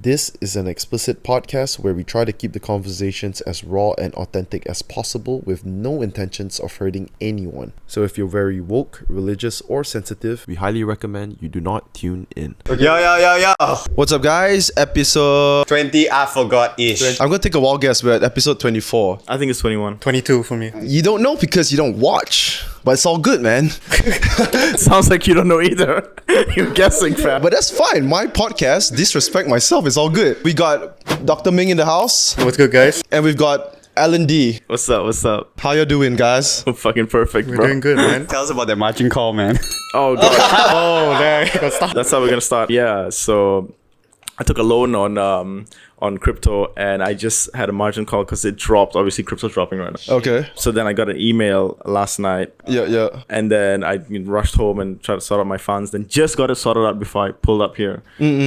This is an explicit podcast where we try to keep the conversations as raw and authentic as possible with no intentions of hurting anyone. So if you're very woke, religious, or sensitive, we highly recommend you do not tune in. Yo. What's up, guys? Episode 20, I forgot-ish. I'm gonna take a wild guess. We're at episode 24. I think it's 21. 22 for me. You don't know because you don't watch, but it's all good, man. Sounds like you don't know either. You're guessing, fam. But that's fine. My podcast, disrespect myself, it's all good. We got Dr. Ming in the house, What's good, guys? and we've got Alan D. What's up? How you doing, guys? Fucking perfect, We're bro. doing good, man. Tell us about that margin call, man. Oh, God. Oh, there you go. Stop. That's how we're gonna start. Yeah, so I took a loan on crypto, and I just had a margin call because it dropped. Obviously, crypto's dropping right now. Okay. So then I got an email last night, Yeah. and then I rushed home and tried to sort out my funds. Then just got it sorted out before I pulled up here.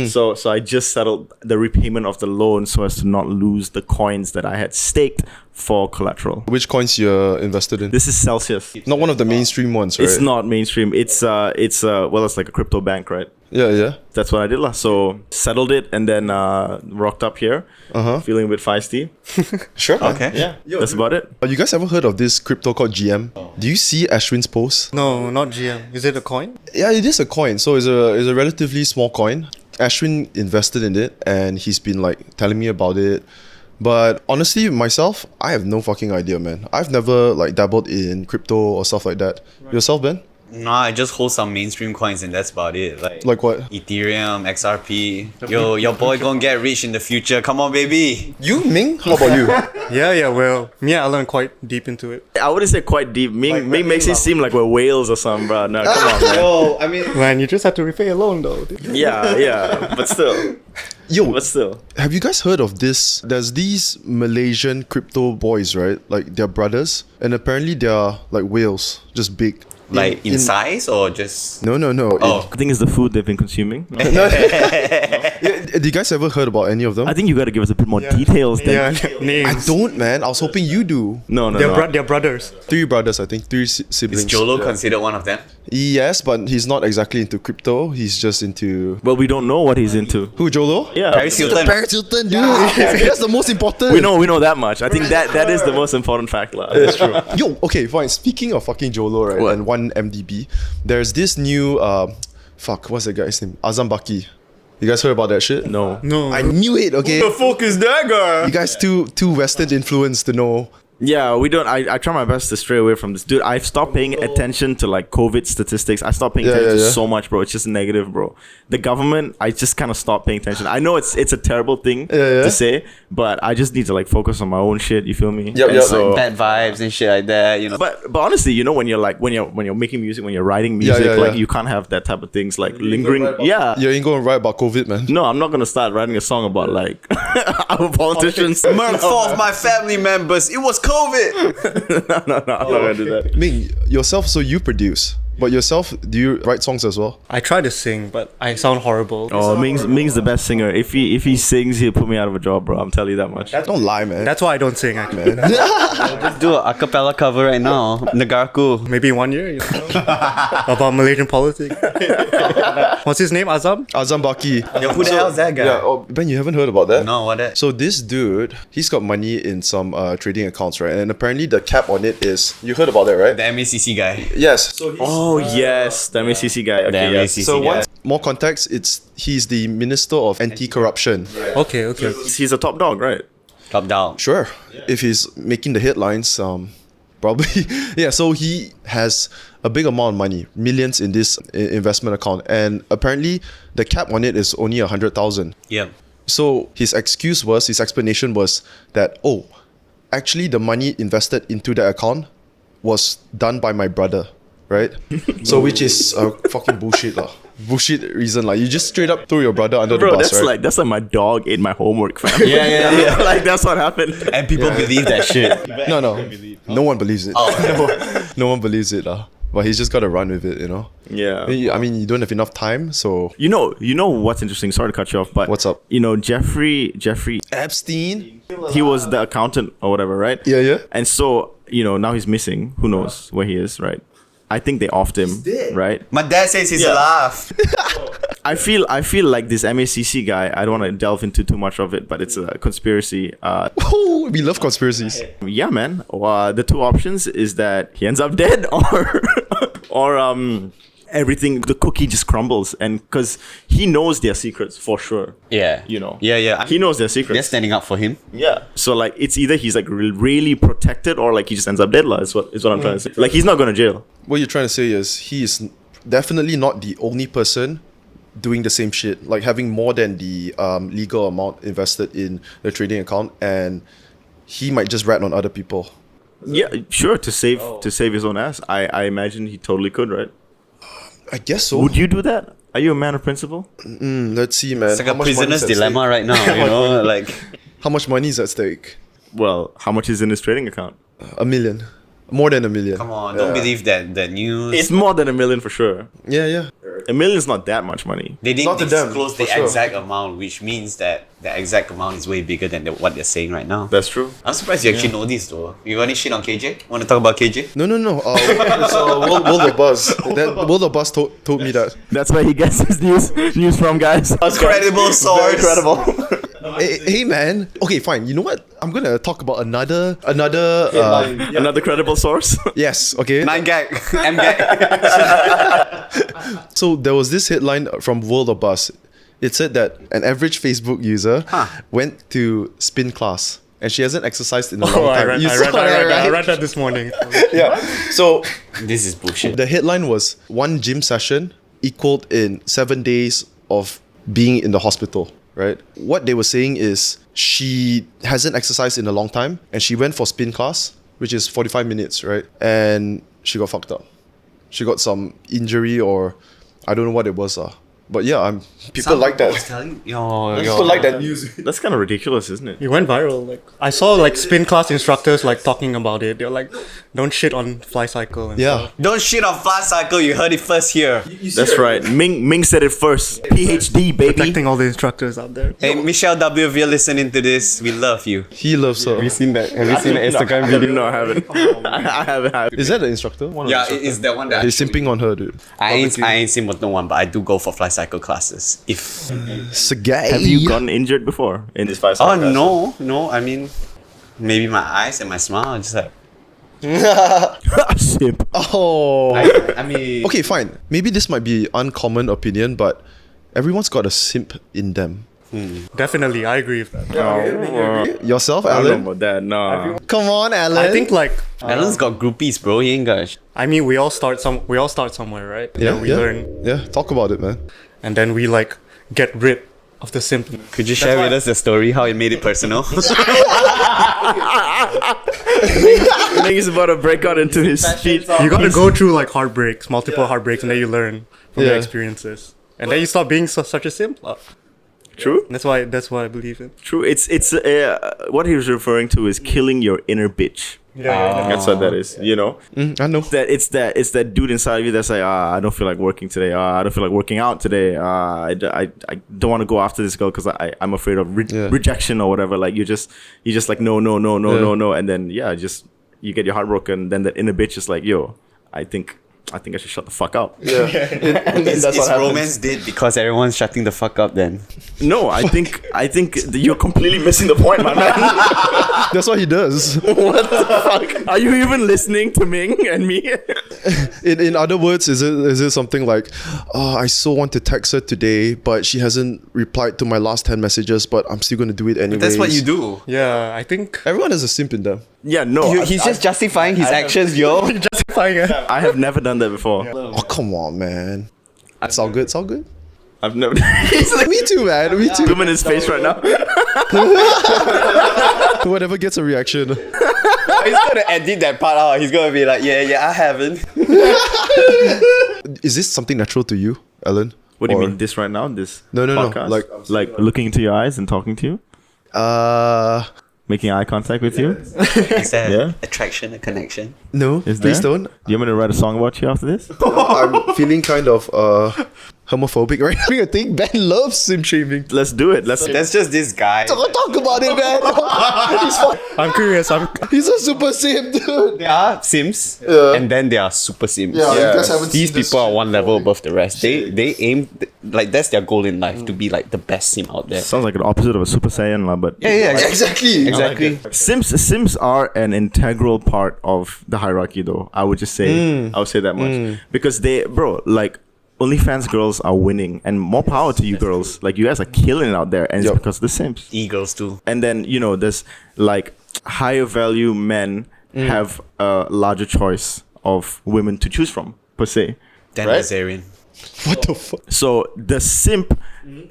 So I just settled the repayment of the loan so as to not lose the coins that I had staked for collateral. Which coins you're invested in? This is Celsius. Not one of the mainstream ones, right? It's not mainstream. It's it's like a crypto bank, right? Yeah. That's what I did last. So settled it and then rocked up here, feeling a bit feisty. Sure. Okay. Yeah, that's about it. You guys ever heard of this crypto called GM? Do you see Ashwin's post? No, not GM. Is it a coin? Yeah, it is a coin. So it's a relatively small coin. Ashwin invested in it and he's been like telling me about it. But honestly, myself, I have no fucking idea, man. I've never like dabbled in crypto or stuff like that. Yourself, Ben? Nah, I just hold some mainstream coins and that's about it. Like what? Ethereum, XRP. Yo, your boy gonna get rich in the future. Come on, baby. You, Ming? How about you? Yeah. Well, me and Alan quite deep into it. I wouldn't say quite deep. Ming makes it seem like we're whales or something, bro. No, come on, man. Oh, I mean, Man, you just have to repay a loan, though. Yeah, but still. Have you guys heard of this? There's these Malaysian crypto boys, right? Like they're brothers, and apparently they're like whales, just big. like in size or just... No. Oh. I think it's the food they've been consuming. Did you guys ever heard about any of them? I think you got to give us a bit more details then. Yeah, names. I don't, man. I was hoping you do. No. They're brothers. 3 brothers, I think. 3 siblings. Is Jolo considered one of them? Yes, but he's not exactly into crypto. He's just into... Well, we don't know what he's into. Who, Jolo? Yeah. Paris Hilton. Paris Hilton, dude. That's the most important. We know that much. I think that is the most important fact, lah. That's true. Yo, okay, fine. Speaking of fucking Jolo, right, What? and 1MDB, there's this new... what's that guy's name? Azam Baki. You guys heard about that shit? No. I knew it, okay? The fuck is that guy? You guys too Western influenced to know. Yeah, we don't. I try my best to stray away from this, dude. I've stopped paying attention to like COVID statistics. I stopped paying attention so much, bro. It's just negative, bro. The government, I just kind of stopped paying attention. I know it's a terrible thing to say, but I just need to like focus on my own shit. You feel me? Yep. So, Bad vibes and shit like that, you know. but honestly, you know, when you're making music, when you're writing music, like you can't have that type of things like lingering. Yeah. You ain't gonna write about COVID, man. No, I'm not gonna start writing a song about like our politicians. Murder four of my family members. It was COVID. No, I'm not gonna do that. Ming, yourself, so you produce. But yourself, do you write songs as well? I try to sing, but I sound horrible. Oh, Ming's the best singer. If he sings, he'll put me out of a job, bro. I'm telling you that much. Don't lie, man. That's why I don't sing, actually. Let's do an acapella cover right now. Negaraku. Maybe in 1 year, you know? About Malaysian politics. What's his name? Azam? Azam Baki. Yo, who the hell is that guy? Yeah, Ben, you haven't heard about that? No, what that? So this dude, he's got money in some trading accounts, right? And apparently the cap on it is... You heard about that, right? The MACC guy. Yes. So Oh yes, the MACC guy. Okay, The yes. MACC So guy. once more context, he's the Minister of Anti-Corruption. Okay. He's a top dog, right? Top down. Sure. If he's making the headlines, probably. Yeah, so he has a big amount of money, millions in this investment account. And apparently the cap on it is only 100,000. Yeah. So his explanation was that, actually the money invested into that account was done by my brother, right? So which is fucking bullshit lah. Bullshit reason like you just straight up throw your brother under Bro, the bus, that's right? like my dog ate my homework, fam. Yeah. Like that's what happened. And people believe that shit. No one believes it. No one believes it lah. But he's just got to run with it, you know. Yeah. I mean, you don't have enough time, so You know what's interesting? Sorry to cut you off, but What's up? You know Jeffrey, Epstein. he was the accountant or whatever, right? Yeah. And so now he's missing. Who knows where he is, right? I think they offed him, right? My dad says he's alive. I feel like this MACC guy. I don't want to delve into too much of it, but it's a conspiracy. Oh, we love conspiracies. Yeah, man. The two options is that he ends up dead, or everything, the cookie just crumbles, and because he knows their secrets for sure. Yeah. You know. Yeah. He knows their secrets. They're standing up for him. Yeah. So like, it's either he's like really protected, or like he just ends up dead. Is what I'm trying to say. Like, he's not going to jail. What you're trying to say is he is definitely not the only person doing the same shit, like having more than the legal amount invested in the trading account, and he might just rat on other people. Yeah, sure. To save his own ass. I imagine he totally could, right? I guess so. Would you do that? Are you a man of principle? Let's see, man. It's like How a much money prisoner's is at dilemma stake? right now, you know? Like, How much money is at stake? Well, how much is in his trading account? $1 million. More than $1 million. come on, don't believe that news. It's more than $1 million for sure. Yeah. $1 million is not that much money. They didn't Not to them, disclose the for sure. exact amount, which means that the exact amount is way bigger than what they're saying right now. That's true. I'm surprised you actually know this though. You got any shit on KJ? Want to talk about KJ? No. It's World of Buzz. That World of Buzz told me that. That's where he gets his news from, guys. Credible source. Hey, man. Okay, fine. You know what? I'm gonna talk about another. Another credible source. Yes. Okay. 9 gag. M gag. So there was this headline from World of Buzz. It said that an average Facebook user went to spin class, and she hasn't exercised in a long time. You saw that, I right? read that this morning. Yeah. So This is bullshit. the headline was one gym session equaled in 7 days of being in the hospital. Right? What they were saying is she hasn't exercised in a long time, and she went for spin class, which is 45 minutes, right? And she got fucked up. She got some injury, or I don't know what it was. But yeah, people like that. People like that news. That's kind of ridiculous, isn't it? It went viral. Like, I saw like spin class instructors like talking about it. They're like, don't shit on fly cycle. And Yeah. stuff. Don't shit on fly cycle. You heard it first here. That's right. Ming said it first. PhD, baby. Protecting all the instructors out there. Hey, Michelle W, if you're listening to this, we love you. He loves her. Seen that? Have you seen the Instagram video? No, I haven't. I haven't. Is that the instructor? One of the Yeah, instructors. it's the one that He's simping on her, dude. I ain't seen no one, but I do go for fly cycle classes. If Sagay. Have you gotten injured before in this fight? no. I mean, maybe my eyes and my smile are just like. Simp. Oh. I mean, Okay, fine. Maybe this might be uncommon opinion, but everyone's got a simp in them. Definitely, I agree with that. Yourself, I don't know Alan? about that. No. Come on, Alan. I think like, Alan's got groupies, bro. He ain't got. I mean, we all start somewhere, right? And then we learn, Yeah, talk about it, man. and then we like get rid of the simp. Could you share with us the story how it made it personal? Ming is about to break out into his speech. You gotta go through like heartbreaks, multiple heartbreaks, and then you learn from your experiences, and then you stop being such a simp. True. That's why I believe in. True. It's what he was referring to is killing your inner bitch. That's what that is. You know. I know. It's that dude inside of you that's like, I don't feel like working today. I don't feel like working out today. I don't want to go after this girl because I'm afraid of rejection or whatever. Like you just like no, and then you get your heart broken. Then that inner bitch is like, yo, I think I should shut the fuck up. Yeah. And Is that's what happens. romance dead because everyone's shutting the fuck up then? No, I think you're completely missing the point, my man. That's what he does. What the fuck? Are you even listening to Ming and me? In other words, is it something like, I so want to text her today, but she hasn't replied to my last 10 messages, but I'm still going to do it anyway. That's what you do. Yeah, I think Everyone has a simp in them. Yeah, no. He's just justifying his actions, yo. justifying it. I have never done that before. Oh, come on, man. It's all good. It's all good. I've never. He's like, me too, man. Me too. Zoom in his face right now. Whatever gets a reaction. He's gonna edit that part out. He's gonna be like, yeah, I haven't. Is this something natural to you, Ellen? What do you Or- mean this right now? This No. podcast? Like looking into your eyes and talking to you, making eye contact with you. Is that Yeah. attraction, a connection? No, Is please there? don't. Do you want me to write a song about you after this? I'm feeling kind of homophobic right now. I think Ben loves sim shaming. Let's do it. Let's. That's just this guy. Don't talk about it, man. I'm curious. He's a super simp, dude. There are Sims, and then there are super Sims. Yeah, you guys haven't These seen this people are shit one level above the rest. They aim like that's their goal in life, to be like the best simp out there. Sounds like an opposite of a Super Saiyan, lah, but Yeah, Exactly. Simps are an integral part of the hierarchy, though. I would just say, I would say that much because they, bro, like OnlyFans girls are winning, and more power to you girls. Like you guys are killing it out there, and it's because of the simps. E-girls too. And then there's like higher value men have a larger choice of women to choose from per se. Dan right? Azarian. What the fuck? So the simp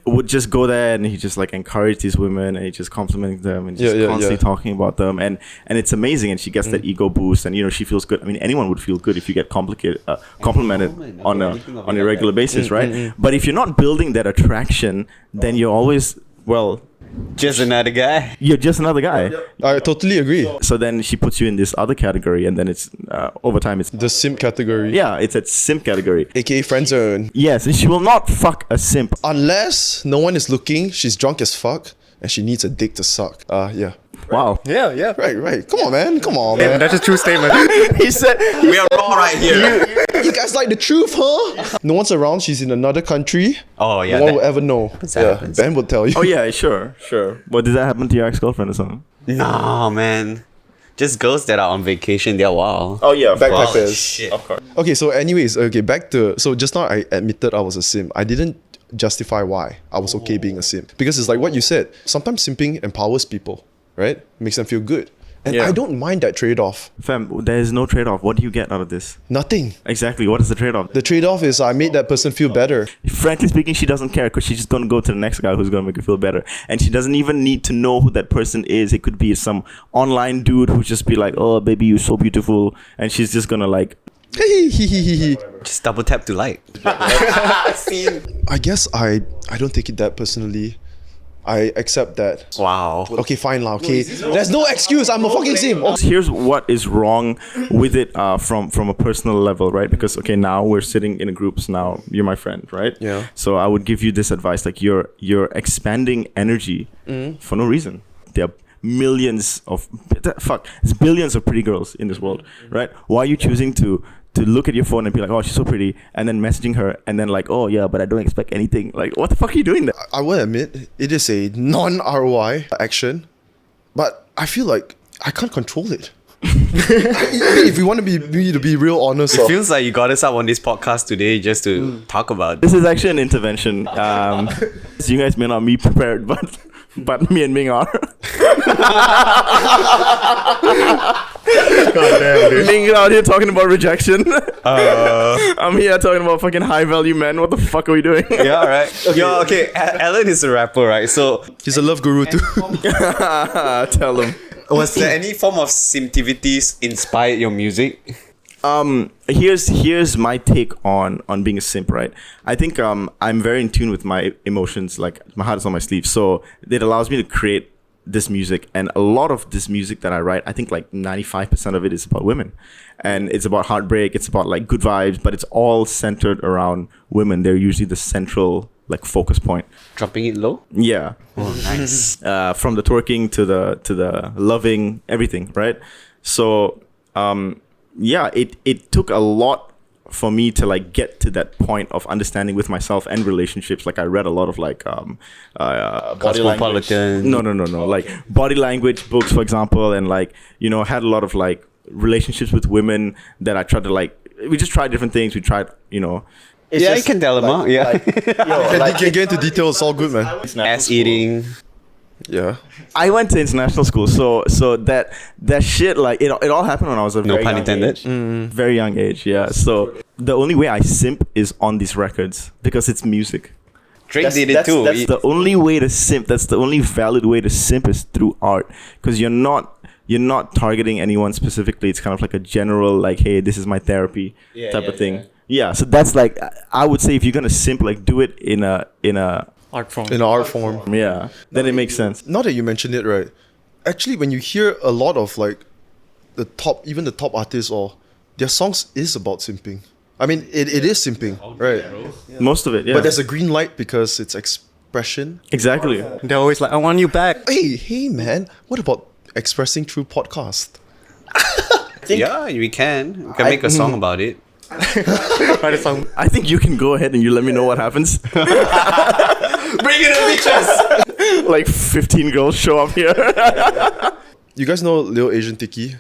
would just go there and he just like encourage these women and he just complimenting them and just constantly talking about them and it's amazing, and she gets that ego boost, and she feels good. I mean, anyone would feel good if you get complimented on a regular basis, right? But if you're not building that attraction, then you're always Just another guy. you're just another guy. I totally agree. So then she puts you in this other category, and then it's over time it's The simp category. yeah, it's a simp category. AKA friend zone. Yes, and she will not fuck a simp. Unless no one is looking, she's drunk as fuck, and she needs a dick to suck. Yeah. Wow. Yeah. Right. Come on, man. Yeah, that's a true statement. He said We are raw right here. You guys like the truth, huh? No one's around. She's in another country. Oh yeah. No one will ever know. happens. Ben will tell you. oh yeah, sure. What did that happen to your ex-girlfriend or something? No, man. Just girls that are on vacation, they're wild. Oh yeah, Backpackers. Shit. Of course. Okay, so anyways, back to... So just now I admitted I was a simp. I didn't justify why I was okay being a simp. Because it's like what you said. Sometimes simping empowers people, right? Makes them feel good. And Yeah. I don't mind that trade-off. Fam, there is no trade-off. What do you get out of this? Nothing. Exactly. What is the trade-off? The trade-off is I made that person feel better. Frankly speaking, she doesn't care because she's just gonna go to the next guy who's gonna make her feel better, and she doesn't even need to know who that person is. It could be some online dude who's just be like, "Oh, baby, you're so beautiful," and she's just gonna like. Just double tap to like. I guess I don't take it that personally. I accept that. Wow. Okay, fine lah. Okay, there's no excuse. I'm a fucking simp. Oh. Here's what is wrong with it from a personal level, right? Because now we're sitting in groups. Now you're my friend, right? Yeah. So I would give you this advice: like you're expanding energy for no reason. There are millions of there's billions of pretty girls in this world, right? Why are you choosing to look at your phone and be like, oh, she's so pretty, and then messaging her and then like, oh yeah, but I don't expect anything? Like, what the fuck are you doing there? I will admit it is a non-ROI action, but I feel like I can't control it. If we want to be real honest, It feels like you got us up on this podcast today just to talk about This is actually an intervention. So you guys may not be prepared, but me and Ming are. God damn, dude. Ming out here talking about rejection. I'm here talking about fucking high value men. What the fuck are we doing? Yeah, right. Okay. Alan is a rapper, right? So he's a love guru too. Tell him. was there any form of simtivities inspired your music? Here's my take on being a simp, right? I think I'm very in tune with my emotions. Like my heart is on my sleeve, so it allows me to create this music. And a lot of this music that I write, I think like 95% of it is about women, and it's about heartbreak. It's about like good vibes, but it's all centered around women. They're usually the central like focus point. Dropping it low? Yeah. Oh, nice. From the twerking to the loving, everything, right? So yeah, it took a lot for me to like get to that point of understanding with myself and relationships. Like I read a lot of like body language. Cosmopolitan. No. Like body language books, for example, and like had a lot of like relationships with women that I tried to like. We just tried different things. We tried, It's Yeah, just, you can tell them, huh? Yeah. Can get into details. It's all good, man. Ass eating. Yeah. I went to international school, so that shit, like it all happened when I was a No very pun young intended. age. Very young age, yeah. So the only way I simp is on these records because it's music. Drake did it too. That's the only way to simp. That's the only valid way to simp is through art, because you're not targeting anyone specifically. It's kind of like a general, like, hey, this is my therapy type of thing. Yeah, so that's like, I would say if you're gonna simp, like do it in a Art form. In an art form. yeah, then it makes sense. Now that you mentioned it, right? Actually, when you hear a lot of like the top artists, or their songs is about simping. I mean, it is simping, right? Most of it, yeah. But there's a green light because it's expression. exactly. They're always like, I want you back. Hey, man, what about expressing through podcast? Yeah, we can. We can make a song about it. Write a song. I think you can go ahead and you let me know what happens. Bring it in, bitches! Like 15 girls show up here. You guys know Lil Asian Tiki?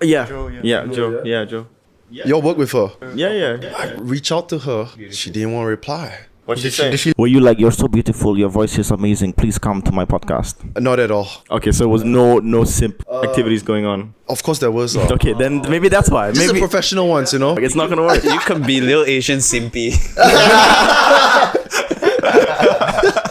Yeah. Joe, yeah. Yeah, Joe. Yeah, Joe. Y'all work with her. Yeah. Reach out to her. She didn't want to reply. What did she say? Did she? Were you like, you're so beautiful, your voice is amazing, please come to my podcast? Not at all. Okay, so it was no simp activities going on. Of course there was. Okay, then maybe that's why. Just the Maybe professional ones, you know? it's not gonna work. You could be Lil Asian Simpy.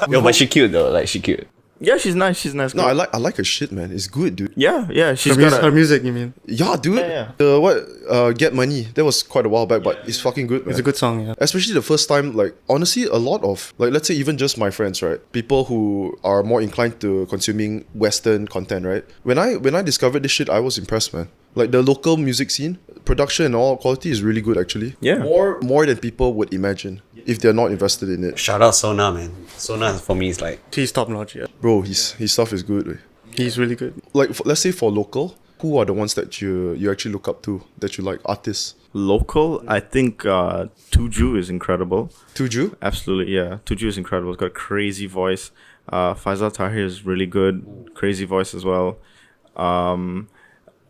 Yo, but she cute though. Like, she cute. Yeah, she's nice. No, I like her shit, man. It's good, dude. Yeah, she's Her, got her music, you mean? Yeah, dude. Yeah. Get Money. That was quite a while back, but it's fucking good, man. It's a good song, yeah. Especially the first time, like, honestly, a lot of, like, let's say even just my friends, right? People who are more inclined to consuming Western content, right? When I discovered this shit, I was impressed, man. Like, the local music scene, production and all quality is really good, actually. Yeah. More than people would imagine if they're not invested in it. Shout out Sona, man. Sona for me is like, He's top notch, yeah. Bro, his stuff is good, right? He's really good. Like, let's say for local, who are the ones that you actually look up to, that you like, artists? Local, I think Tuju is incredible. Tuju? Absolutely, yeah. Tuju is incredible. He's got a crazy voice. Faisal Tahir is really good. Crazy voice as well.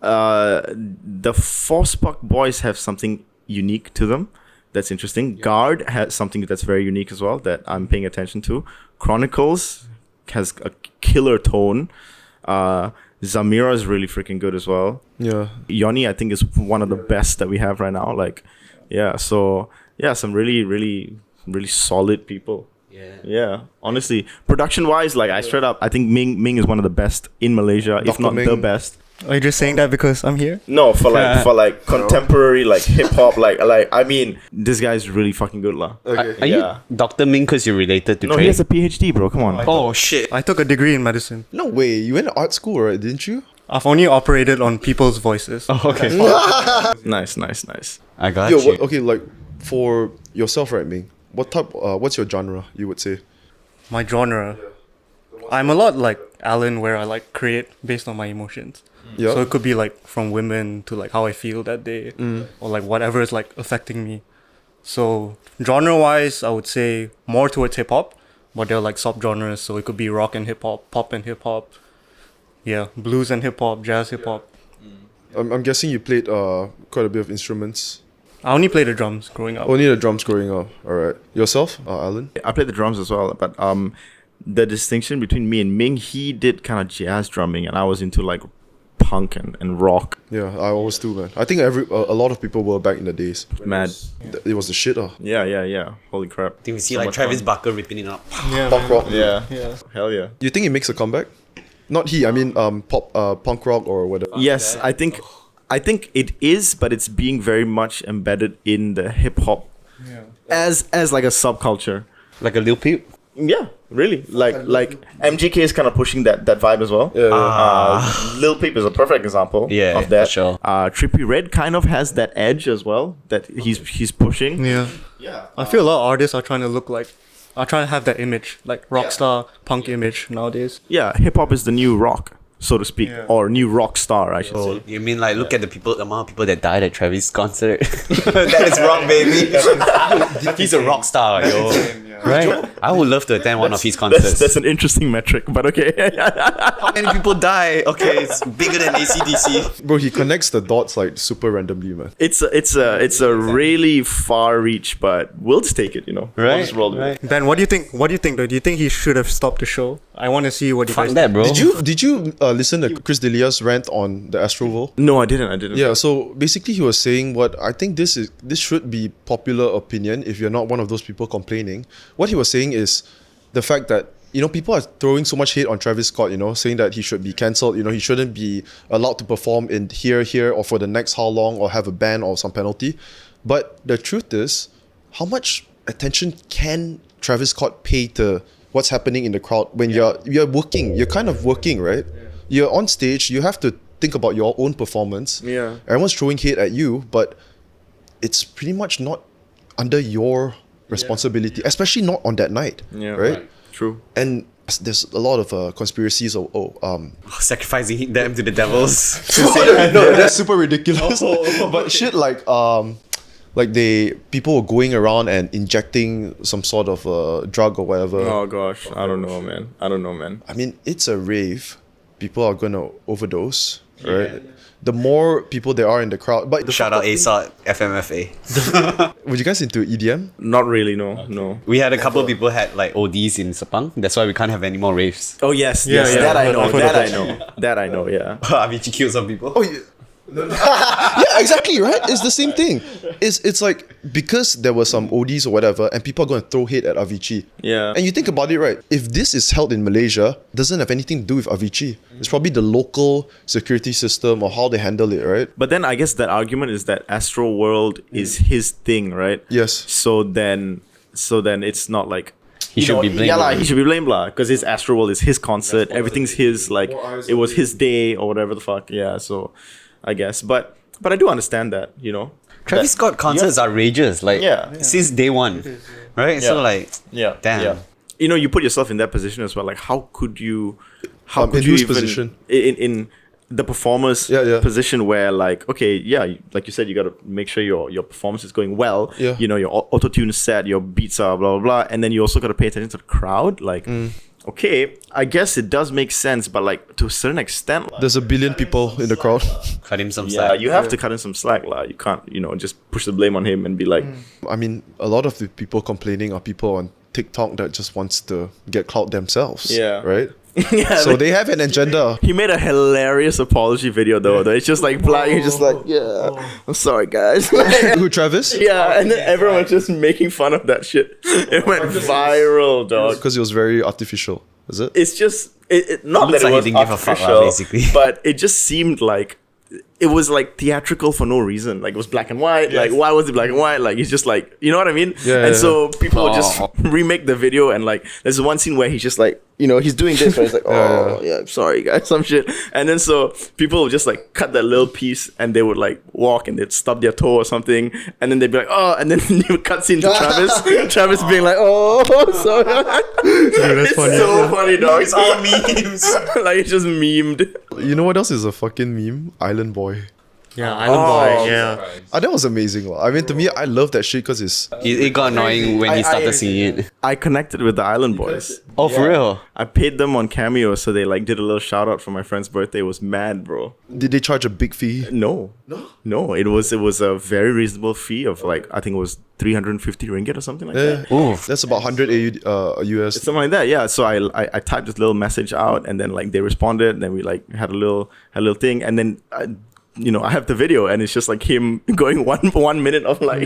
The Forspark boys have something unique to them that's interesting. Guard has something that's very unique as well that I'm paying attention to. Chronicles has a killer tone. Zamira is really freaking good as well. Yeah. Yoni, I think, is one of the best that we have right now. Like, yeah, so yeah, some really, really, really solid people. Yeah, honestly, production wise, like I straight up, I think Ming is one of the best in Malaysia, if Dr. not the Ming. best. Are you just saying that because I'm here? No, for like contemporary like hip hop, like I mean, this guy's really fucking good, lah. are you Dr. Ming because you're related to No, Trey? he has a PhD, bro. Come on. Oh shit. I took a degree in medicine. No way. You went to art school, right? Didn't you? I've only operated on people's voices. Okay. Nice. I got Yo, you. okay, like for yourself, right, Ming? What type? What's your genre? You would say? My genre. I'm a lot like Alan, where I like create based on my emotions. Yeah. So it could be like from women to like how I feel that day, or like whatever is like affecting me. So genre wise, I would say more towards hip hop, but they're like sub genres. So it could be rock and hip hop, pop and hip hop. Yeah, blues and hip hop, jazz hip hop. I'm guessing you played quite a bit of instruments. I only played the drums growing up. Only the drums growing up. All right. Yourself, Alan? I played the drums as well, but the distinction between me and Ming, he did kind of jazz drumming, and I was into like punk and rock. Yeah, I always do, man. I think a lot of people were back in the days. Mad. It was the shit, Yeah. Holy crap. I think we see So like much Travis fun. Barker ripping it up. Yeah, Punk rock. Yeah. Yeah. Hell yeah. You think he makes a comeback? Not he. I mean, punk rock or whatever. Yes, I think it is, but it's being very much embedded in the hip hop as like a subculture. Like a Lil Peep. Yeah, really. Like MGK is kind of pushing that vibe as well. Yeah. Lil Peep is a perfect example Yeah, of that. for sure. Trippie Redd kind of has that edge as well that he's pushing. Yeah. I feel a lot of artists are trying to look like, are trying to have that image, like rock star, punk image nowadays. Yeah, hip hop is the new rock, so to speak, Yeah. or new rock star, I should Oh, say. you mean like look at the amount of people that died at Travis' concert? That is rock, baby. He's a rock star, yo. Right? I would love to attend one of his concerts. That's an interesting metric, but okay. How many people die? Okay, it's bigger than ACDC. Bro, he connects the dots like super randomly, man. It's a really far reach, but we'll just take it, you know. We'll just roll with it. Ben, what do you think? What do you think though? Do you think he should have stopped the show? I want to see what you Fuck guys that, bro. Did you listen to Chris D'Elia's rant on the ASTROWORLD? No, I didn't. Yeah, so basically he was saying what I think this should be popular opinion if you're not one of those people complaining. What he was saying is the fact that, you know, people are throwing so much hate on Travis Scott, you know, saying that he should be cancelled, you know, he shouldn't be allowed to perform in here, or for the next how long, or have a ban or some penalty. But the truth is, how much attention can Travis Scott pay to what's happening in the crowd when you're working? You're kind of working, right? You're on stage, you have to think about your own performance. Yeah. Everyone's throwing hate at you, but it's pretty much not under your responsibility, especially not on that night. Yeah. Right? True. And there's a lot of conspiracies of Sacrificing them to the devils. no, that's super ridiculous. But shit like Like people were going around and injecting some sort of drug or whatever. Oh gosh, I don't know, man. I mean, it's a rave. People are gonna overdose, right? The more people there are in the crowd, but Shout out ASOT, FMFA. were you guys into EDM? Not really, no. We had a couple of people had like ODs in Sepang. That's why we can't have any more raves. Oh yes, Yeah, yes, yeah. that I I've know, heard that of I that. know, that I know. Yeah. Avicii killed some people. Oh, yeah, exactly, right? It's the same thing. It's like because there were some ODs or whatever, and people are going to throw hate at Avicii. Yeah. And you think about it, right? If this is held in Malaysia, doesn't have anything to do with Avicii. It's probably the local security system or how they handle it, right? But then I guess that argument is that AstroWorld is his thing, right? Yes. So then it's not like He should be blamed. Yeah, like, he should be blamed, lah, because his AstroWorld is his concert. Everything's his. Like it was his day or whatever the fuck. Yeah. So I guess, but I do understand that, you know. Travis Scott concerts are rages, like since day one, right? So like, Yeah. damn. Yeah. You know, you put yourself in that position as well. Like, how could you? How In could you whose even position? in the performer's Yeah. position where, like, okay, yeah, like you said, you got to make sure your performance is going well. Yeah. You know, your auto tune is set, your beats are blah blah blah, and then you also got to pay attention to the crowd. Like, okay, I guess it does make sense, but like to a certain extent, like, There's a billion people in the crowd. Cut him some yeah, slack. you have to cut in some slack, lah. You can't, you know, just push the blame on him and be like, I mean, a lot of the people complaining are people on TikTok that just wants to get clout themselves. Yeah. Right? yeah. So they have an agenda. He made a hilarious apology video though. It's just like black. He's just like, yeah, I'm sorry, guys. Who, Travis? Yeah, and then everyone was just making fun of that shit. It went viral, dog. Because it was very artificial. Is it? It's just not Looks that it like he was didn't give a fuck, artificial, basically. but it just seemed like it was like theatrical for no reason. Like it was black and white. Like why was it black and white? Like it's just like, you know what I mean? Yeah, and yeah. so people would just remake the video, and like there's one scene where he's just like, you know, he's doing this, but he's like, oh yeah, sorry guys, some shit. And then so people would just like cut that little piece, and they would like walk and they'd stub their toe or something, and then they'd be like, oh, and then you would cut scene to Travis being like, oh, sorry. That's It's funny. so funny, dog. It's all memes. Like it's just memed. You know what else is a fucking meme? Island Boy. Yeah, Island Boy. Yeah. That was amazing. I mean, to me, I love that shit because it's... It got annoying when he started singing it. I connected with the Island Boys. Oh, for real? I paid them on Cameo, so they like did a little shout out for my friend's birthday. It was mad, bro. Did they charge a big fee? No. It was a very reasonable fee of like, I think it was 350 ringgit or something like that. Yeah. That's about 100 US. Something like that, yeah. So I typed this little message out, and then like they responded, and then we like had a little thing, and then you know, I have the video, and it's just like him going 1 minute of like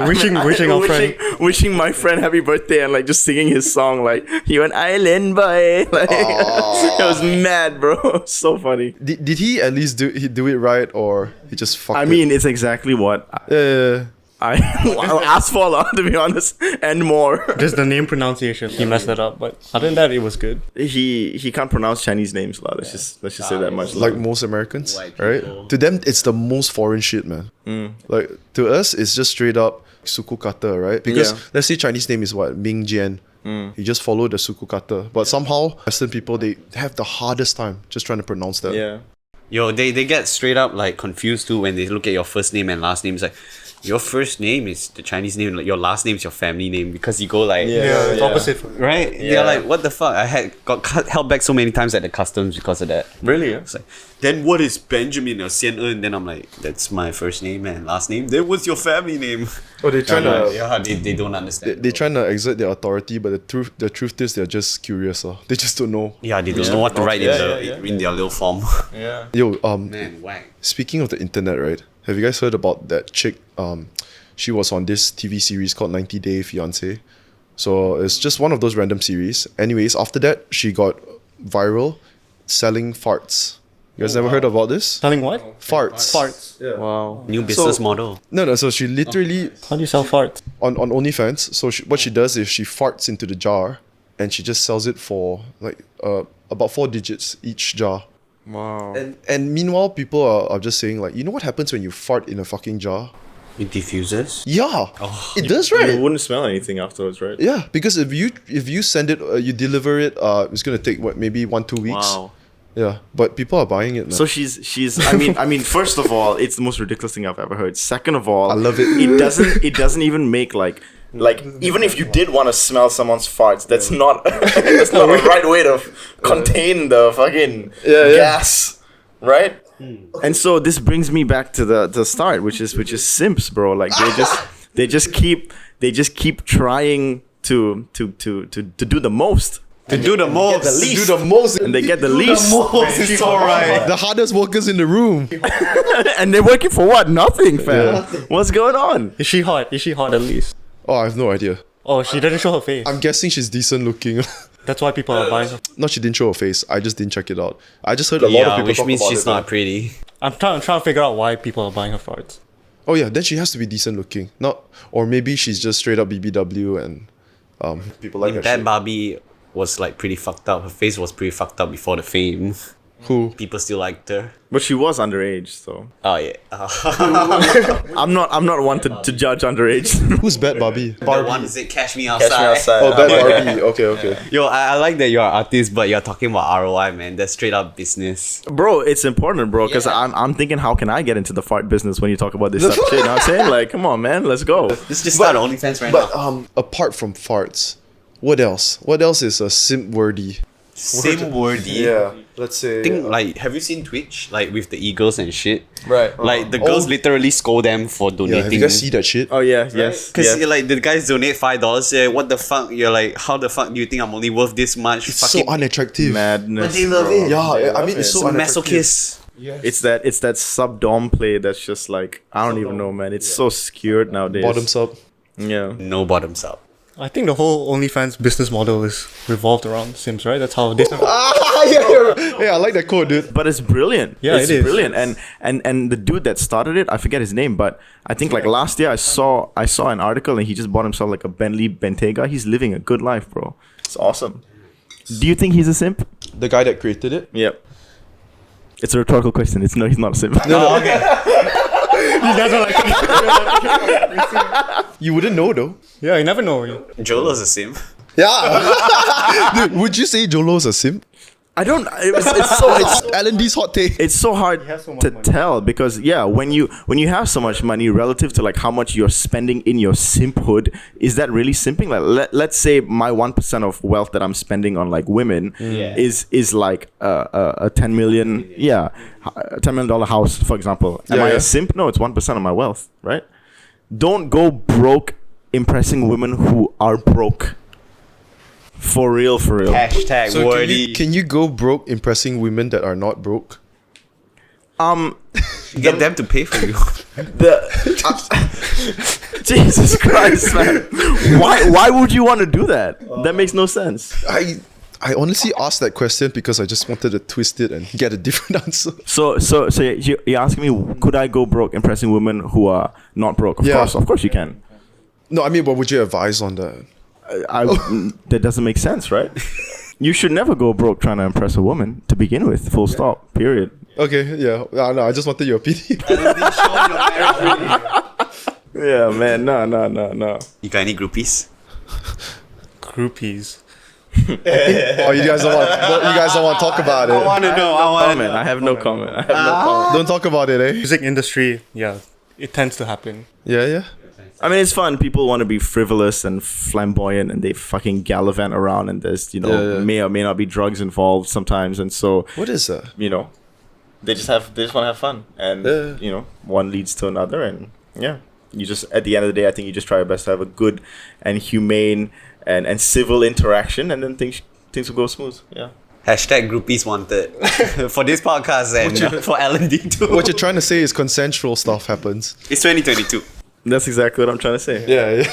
Wishing our friend. wishing my friend happy birthday, and like just singing his song like, "You an island boy." Like it was mad, bro. So funny. Did he at least do it right, or he just fucked I mean, it's exactly what I asked for, to be honest, and more. Just the name pronunciation. He messed it up, but other than that, it was good. He can't pronounce Chinese names, lah. Let's just say that much. like most Americans, right? To them, it's the most foreign shit, man. Like to us, it's just straight up suku kata, right? Because let's say Chinese name is what, Ming Jian. You just follow the suku kata, but somehow Western people, they have the hardest time just trying to pronounce that. Yeah. Yo, they get straight up like confused too when they look at your first name and last name. It's like, your first name is the Chinese name, like your last name is your family name, because you go like, It's opposite. right? They're like, what the fuck? I had got held back so many times at the customs because of that. Really? It's like, then what is Benjamin or Xian En? Then I'm like, that's my first name and last name. Then what's your family name? Oh, they're trying to they don't understand. they're trying to exert their authority, but the truth is they're just curious. They just don't know. Yeah, they don't know what to write in their little form. Yeah. Yo, Man, whack. speaking of the internet, right? Have you guys heard about that chick? She was on this TV series called 90 Day Fiancé. So it's just one of those random series. Anyways, after that, she got viral selling farts. You guys never heard about this? Selling what? Farts. Farts. Wow. New business model. No. So she literally How do you sell farts? on OnlyFans. So what she does is she farts into the jar, and she just sells it for like about 4 digits each jar. Wow. And meanwhile, people are just saying like, you know what happens when you fart in a fucking jar? It diffuses. Yeah, it does, It right? wouldn't smell anything afterwards, right? Yeah, because if you send it, you deliver it, it's gonna take what, maybe 1-2 weeks. Wow. Yeah, but people are buying it, man. So she's. I mean. First of all, it's the most ridiculous thing I've ever heard. Second of all, I love it. It doesn't even make like even if you did want to smell someone's farts, that's not that's not the right way to contain the fucking gas, right? And so this brings me back to the start, which is simps, bro. Like they just keep trying to do the most. To do the most. Do the most. And they get the least. It's alright. The hardest workers in the room. And they're working for what? Nothing, fam. Yeah. What's going on? Is she hot? Is she hot at least? Oh, I have no idea. Oh, she didn't show her face. I'm guessing she's decent looking. That's why people are buying her. No, she didn't show her face. I just didn't check it out. I just heard a lot of people which talk means about she's it, not man. pretty. I'm trying to figure out why people are buying her farts. Oh yeah, then she has to be decent looking. Not, or maybe she's just straight up BBW and people like That Barbie was like pretty fucked up. Her face was pretty fucked up before the fame. Who? People still liked her. But she was underage, so Oh yeah. I'm not one to judge underage. Who's Bad Barbie? The one that said "Cash me outside." Oh, Bad Barbie. Okay. Yo, I like that you're an artist, but you're talking about ROI, man. That's straight up business. Bro, it's important, bro, because Yeah. I'm thinking, how can I get into the fart business when you talk about this stuff? Shit, you know what I'm saying? Like, come on, man, let's go. Let's just start OnlyFans right But now. apart from farts, what else? What else is a simp worthy? Same wordy. Let's say. I think like, have you seen Twitch like with the eagles and shit? Right. Like the girls literally scold them for Yeah, donating. have you guys see that shit? Oh yeah, yes. Because like the guys donate $5. Yeah, what the fuck? You're like, how the fuck do you think I'm only worth this much? It's so unattractive. Madness. But they love bro. it. Yeah, I mean it's so unattractive. masochist. It's that sub-dom play that's just like, I don't even know, man. It's so skewed nowadays. Bottoms up. Yeah. No bottoms up. I think the whole OnlyFans business model is revolved around Sims, right? That's how they. Yeah, I like that quote, dude. But it's brilliant. Yeah, it's it is. brilliant. And the dude that started it, I forget his name, but I think like last year I saw an article and he just bought himself like a Bentley Bentayga. He's living a good life, bro. It's awesome. Do you think he's a simp? The guy that created it. Yep. It's a rhetorical question. It's no, he's not a simp. No, Okay. you wouldn't know though. Yeah, you never know. Jolo's a simp. Yeah. Dude, would you say Jolo's a simp? I don't. It's Alan D's hot take. it's so hard has so much to money. tell because when you have so much money relative to like how much you're spending in your simphood, is that really simping? Like let's say my 1% of wealth that I'm spending on like women is like a 10 million $10 million house, for example. Am I Yeah. a simp? No, it's 1% of my wealth, right? Don't go broke impressing women who are broke. For real. Hashtag So wordy. can you go broke impressing women that are not broke? Get them to pay for you. Jesus Christ, man! Why would you want to do that? That makes no sense. I honestly asked that question because I just wanted to twist it and get a different answer. So you're asking me, could I go broke impressing women who are not broke? Of course you can. No, I mean, what would you advise on that? That doesn't make sense, right? You should never go broke trying to impress a woman to begin with. Full stop. Period. Okay, yeah. No, I just wanted your opinion. Yeah, man. No. You got any groupies? Groupies. Oh, you guys don't want to talk about it. I want to know. I have no comment. Don't talk about it, eh? Music industry, yeah, it tends to happen. Yeah. I mean, it's fun. People want to be frivolous and flamboyant, and they fucking gallivant around, and there's may or may not be drugs involved sometimes, and so What is that? they just want to have fun, and one leads to another, and you just at the end of the day, I think you just try your best to have a good and humane and civil interaction, and then things will go smooth. Yeah. Hashtag groupies wanted for this podcast and for L&D too. What you're trying to say is consensual stuff happens. It's 2022. That's exactly what I'm trying to say. Yeah.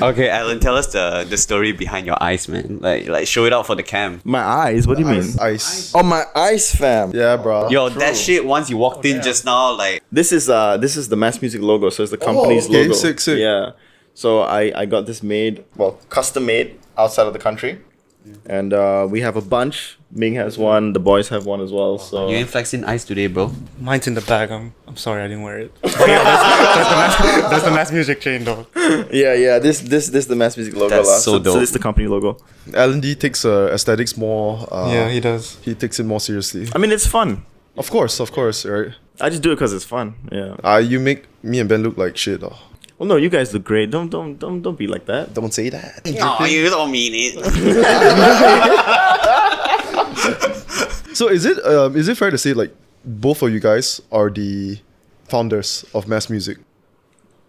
Okay, Alan, tell us the story behind your eyes, man. Like show it out for the cam. My eyes? What do you mean? Ice. Oh, my eyes, fam. Yeah, bro. Yo, that shit, once you walked in just now, like... This is the Mass Music logo, so it's the company's okay. logo. Sick. Yeah. So I got this made, custom made outside of the country, and we have a bunch Ming has one. The boys have one as well. So You ain't flexing ice today, bro. Mine's in the bag. I'm sorry, I didn't wear it. But yeah, that's the mass music chain though. yeah. This the Mass Music logo. That's lah. so dope. So this is the company logo. Alan D takes aesthetics more. Yeah, he does. He takes it more seriously. I mean, it's fun. Of course, right? I just do it because it's fun. Yeah. You make me and Ben look like shit. Oh. Well, no, you guys look great. Don't be like that. Don't say that. No, you don't mean it. So is it fair to say like both of you guys are the founders of mass music?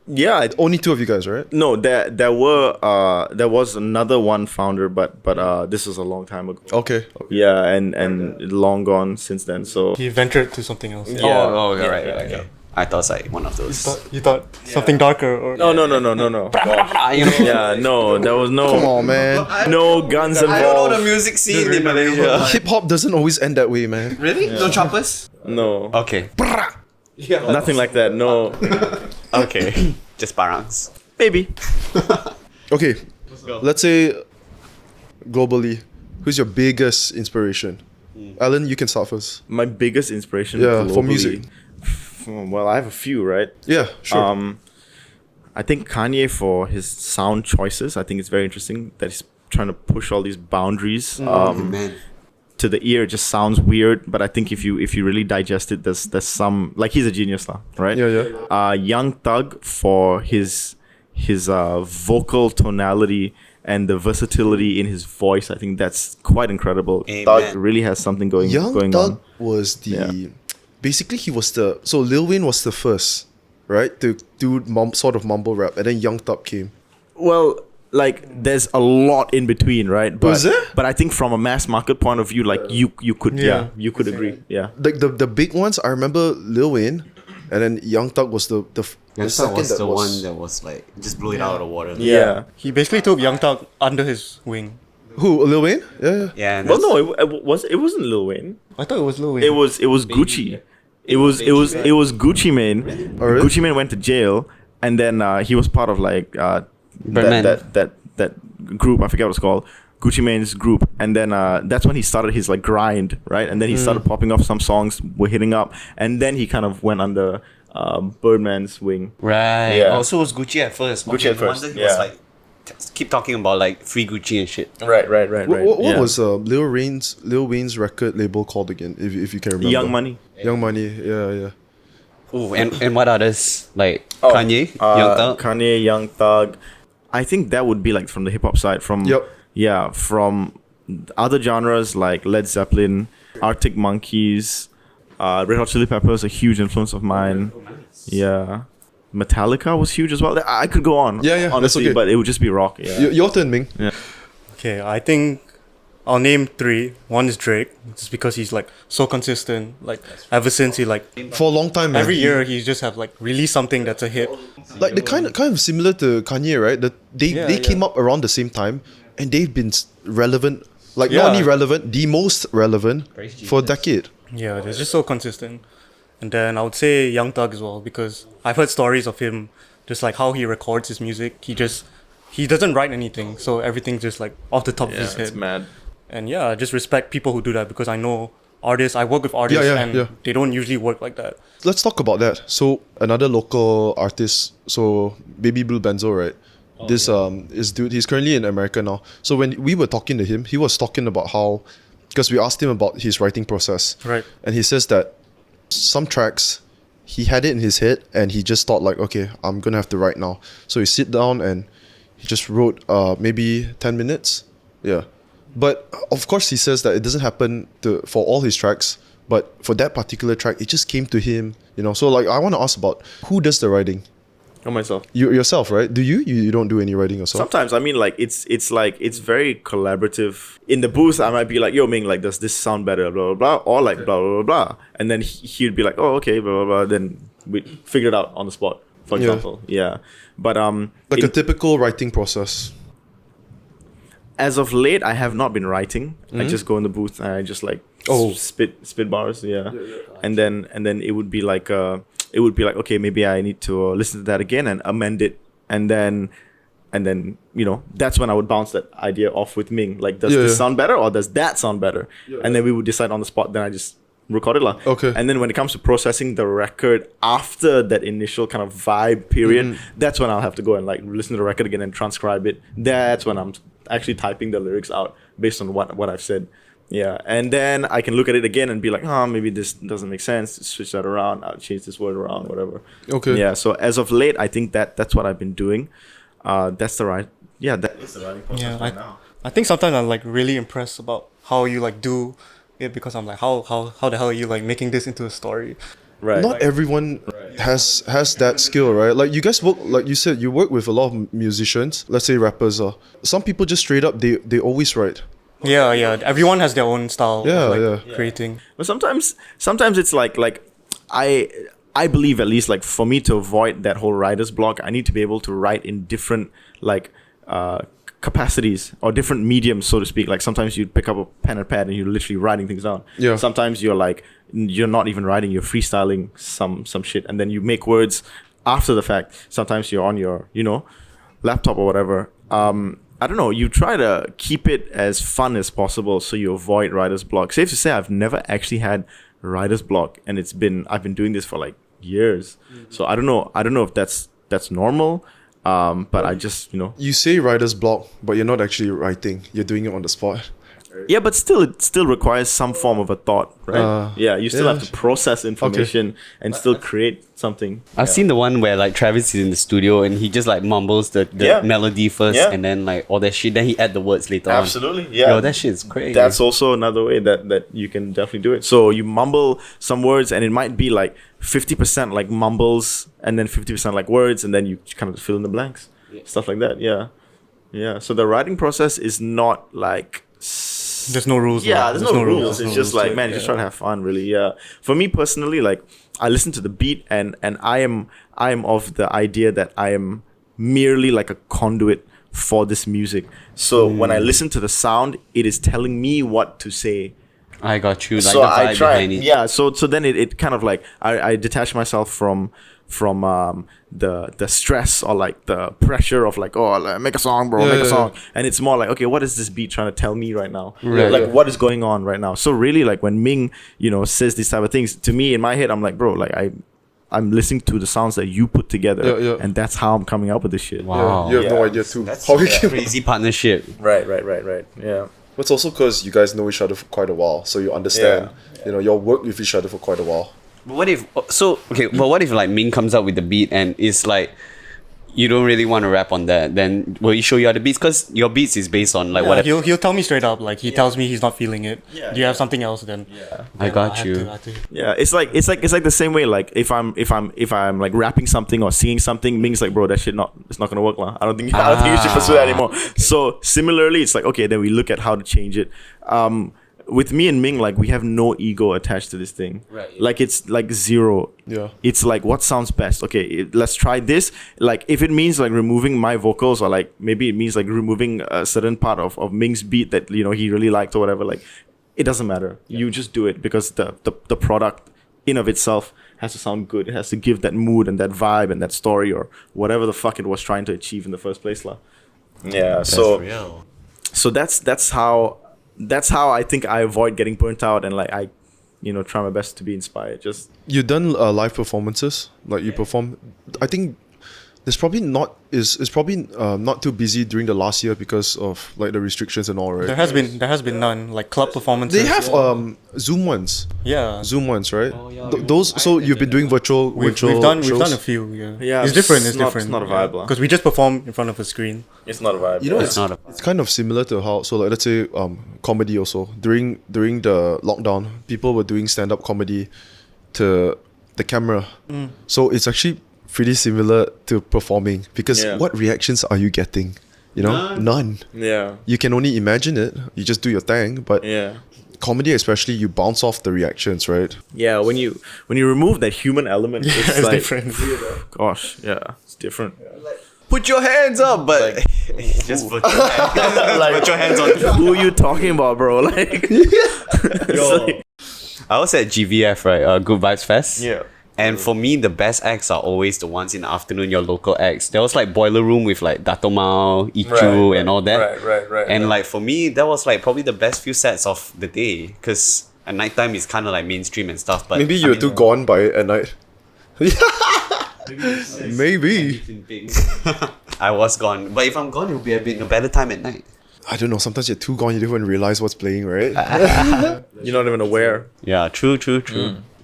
Yeah. Only two of you guys, right? No, there was another one founder, but this was a long time ago. Okay. Yeah, and long gone since then. So He ventured to something else. Oh, right. Okay. I thought it's like one of those. You thought something darker or no. You know, Yeah, no, there was no. Come on, man. No guns I don't know the involved. music scene in Malaysia. Hip hop doesn't always end that way, man. Really? No choppers? No, Okay. nothing like that. No, Okay. Just barangs. maybe. Okay. Let's say globally, who's your biggest inspiration? Alan, you can start first. My biggest inspiration. Yeah, for globally- music. Well, I have a few, right? Yeah, sure. I think Kanye for his sound choices. I think it's very interesting that he's trying to push all these boundaries. Man. To the ear, it just sounds weird, but I think if you really digest it, there's some, like, he's a genius now, right? Yeah. Young Thug for his vocal tonality and the versatility in his voice. I think that's quite incredible. Amen. Thug really has something going Young Thug on. was the Yeah. basically he was the so Lil Wayne was the first, right, to do sort of mumble rap, and then Young Thug came. Well, like, there's a lot in between, right? But, Was there? But I think from a mass market point of view, like, you could you could agree. Yeah. Like the big ones, I remember Lil Wayne, and then Young Thug was the Young second Thug was that the was one that was like just blew it out of the water. Yeah. he basically took Young Thug under his wing. who Lil Wayne. Yeah. Yeah. And Well, that's- no, it wasn't Lil Wayne. I thought it was Lil Wayne. It was Gucci. It was Gucci Mane. Oh, really? Gucci Mane went to jail, and then he was part of like Birdman. that group. I forget what it's called. Gucci Mane's group, and then that's when he started his like grind, right? And then he started popping off. Some songs were hitting up, and then he kind of went under Birdman's wing. Right. Yeah. Also, it was Gucci at first. Gucci at No first, wonder he was yeah. like keep talking about like free Gucci and shit. Right. What Yeah. was Lil Wayne's record label called again? If you can remember. Young Money? Young Money. Yeah. Ooh, and what others like Oh, Kanye, Young Thug? Kanye, Young Thug. I think that would be like from the hip hop side. From Yep. yeah, from other genres like Led Zeppelin, Arctic Monkeys, Red Hot Chili Peppers, a huge influence of mine. Yeah, Metallica was huge as well. I could go on. Yeah, that's honestly, okay. but it would just be rock. Yeah. Your turn, Ming. Okay, I think I'll name three. One is Drake, just because he's like so consistent. Like ever since he like For a long time, man. every year he just have like released something that's a hit. Like the kind of similar to Kanye, right? They came up around the same time, and they've been relevant. Like Yeah. not only relevant, the most relevant for a decade. Yeah, they're just so consistent. And then I would say Young Thug as well, because I've heard stories of him, just like how he records his music. He doesn't write anything, so everything's just like off the top of his it's head. mad. And yeah, I just respect people who do that, because I know artists. I work with artists, and they don't usually work like that. Let's talk about that. So another local artist, so Baby Blue Benzo, right? This dude, he's currently in America now. So when we were talking to him, he was talking about how, because we asked him about his writing process, Right. and he says that some tracks he had it in his head and he just thought like, okay, I'm gonna have to write now. So he sit down and he just wrote maybe 10 minutes. Yeah. But of course he says that it doesn't happen for all his tracks, but for that particular track, it just came to him, you know. So like I want to ask about who does the writing? On myself. You yourself, right? Do you don't do any writing yourself? Sometimes, I mean, like, it's like, it's very collaborative. In the booth, I might be like, yo, Ming, like, does this sound better, blah, blah, blah, or like, blah, blah, blah, blah. And then he'd be like, oh, okay, blah, blah, blah. Then we figure it out on the spot, for Yeah. example. Yeah. But, Like a typical writing process. as of late, I have not been writing. I just go in the booth and I just like spit bars, yeah. And then it would be like okay, maybe I need to listen to that again and amend it, and then And then, that's when I would bounce that idea off with Ming. Like, does this sound better or does that sound better? And then we would decide on the spot. Then I just record it. Okay. And then when it comes to processing the record after that initial kind of vibe period, that's when I'll have to go and like listen to the record again and transcribe it. That's when I'm actually typing the lyrics out based on what I've said. Yeah. And then I can look at it again and be like, maybe this doesn't make sense. Switch that around. I'll change this word around, whatever. Okay. Yeah. So as of late, I think that's what I've been doing. That's the right. Yeah, that is the writing process right now. I think sometimes I'm like really impressed about how you like do it, because I'm like, how the hell are you like making this into a story? Right. Not everyone has that skill, right? Like you guys work, like you said, you work with a lot of musicians. Let's say rappers. Some people just straight up they always write. Yeah. Everyone has their own style. Yeah, creating. But sometimes it's like I believe, at least like for me to avoid that whole writer's block, I need to be able to write in different like capacities or different mediums, so to speak. Like sometimes you pick up a pen and pad and you're literally writing things down. Yeah. Sometimes you're not even writing, you're freestyling some shit, and then you make words after the fact. Sometimes you're on your laptop or whatever. I don't know. You try to keep it as fun as possible so you avoid writer's block. Safe to say, I've never actually had writer's block, and I've been doing this for like years. So I don't know if that's normal. But I just You say writer's block, but you're not actually writing. You're doing it on the spot. Yeah, but still, it still requires some form of a thought, right? You still have to process information and still create something. I've seen the one where like Travis is in the studio and he just like mumbles the melody first and then like all that shit. Then he add the words later on. Absolutely, yeah. Yo, that shit is crazy. That's also another way that you can definitely do it. So you mumble some words and it might be like 50% like mumbles and then 50% like words, and then you kind of fill in the blanks. Stuff like that, yeah. So the writing process is not like... There's no rules. Yeah, there's no rules. It's no just rules like, man, just trying to have fun, really. Yeah. For me personally, like I listen to the beat and I am of the idea that I am merely like a conduit for this music. So when I listen to the sound, it is telling me what to say. I got you. Like So the I vibe try. behind it. Yeah. So then it kind of like I detach myself from the stress or like the pressure of like, make a song, bro, make a song. And it's more like, okay, what is this beat trying to tell me right now? Right. Like what is going on right now? So really, like when Ming says these type of things to me, in my head I'm like, bro, like I'm listening to the sounds that you put together, and that's how I'm coming up with this shit. Wow. You have no idea too. That's How we came. crazy partnership. Right. Yeah. But it's also because you guys know each other for quite a while, so you understand. You work with each other for quite a while. But what if like Ming comes up with the beat and it's like you don't really want to rap on that, then will he show you other beats? Because your beats is based on like what he'll tell me straight up, like he tells me he's not feeling it. Do you have something else? Then I got you. I have to. Yeah, it's like the same way. Like if I'm like rapping something or singing something, Ming's like, bro, that shit it's not gonna work, lah. I don't think you should pursue that anymore. So similarly, it's like, okay, then we look at how to change it. With me and Ming, like we have no ego attached to this thing. Right. Like it's like zero. Yeah. It's like what sounds best. Okay, let's try this. Like if it means like removing my vocals, or like maybe it means like removing a certain part of Ming's beat that he really liked or whatever. Like it doesn't matter. You just do it because the product in of itself has to sound good. It has to give that mood and that vibe and that story or whatever the fuck it was trying to achieve in the first place, lah. Yeah. That's real. So that's how I think I avoid getting burnt out, and like I try my best to be inspired. Just You done live performances, like you perform. I think there's probably not not too busy during the last year because of like the restrictions and all, right? There has been none, like club performances. They have Zoom ones. Yeah. Zoom ones, right? Oh, yeah. Those. So you've been doing virtual We've shows? done a few. Yeah. It's different. It's different. It's not a vibe, lah. Because we just perform in front of a screen. It's not a vibe. It's kind of similar to how, so like let's say comedy also during the lockdown, people were doing stand-up comedy to the camera. So it's actually pretty similar to performing, because what reactions are you getting? None. Yeah. You can only imagine it. You just do your thing, but comedy especially, you bounce off the reactions, right? Yeah, when you remove that human element, it's like different. Gosh, it's different. Put your hands up, but just put your hands. Put your hands on. Who are you talking about, bro? Like, I was at GVF, right? Good Vibes Fest. Yeah. And for me, the best acts are always the ones in the afternoon, your local acts. There was like Boiler Room with like Dato Mao, Ichu, and all that. Right. And like for me, that was like probably the best few sets of the day. Because at nighttime is kind of like mainstream and stuff. But Maybe you're too gone by it at night. Maybe. I was gone. But if I'm gone, it'll be a better time at night. I don't know. Sometimes you're too gone. You don't even realize what's playing, right? You're not even aware. Yeah, true.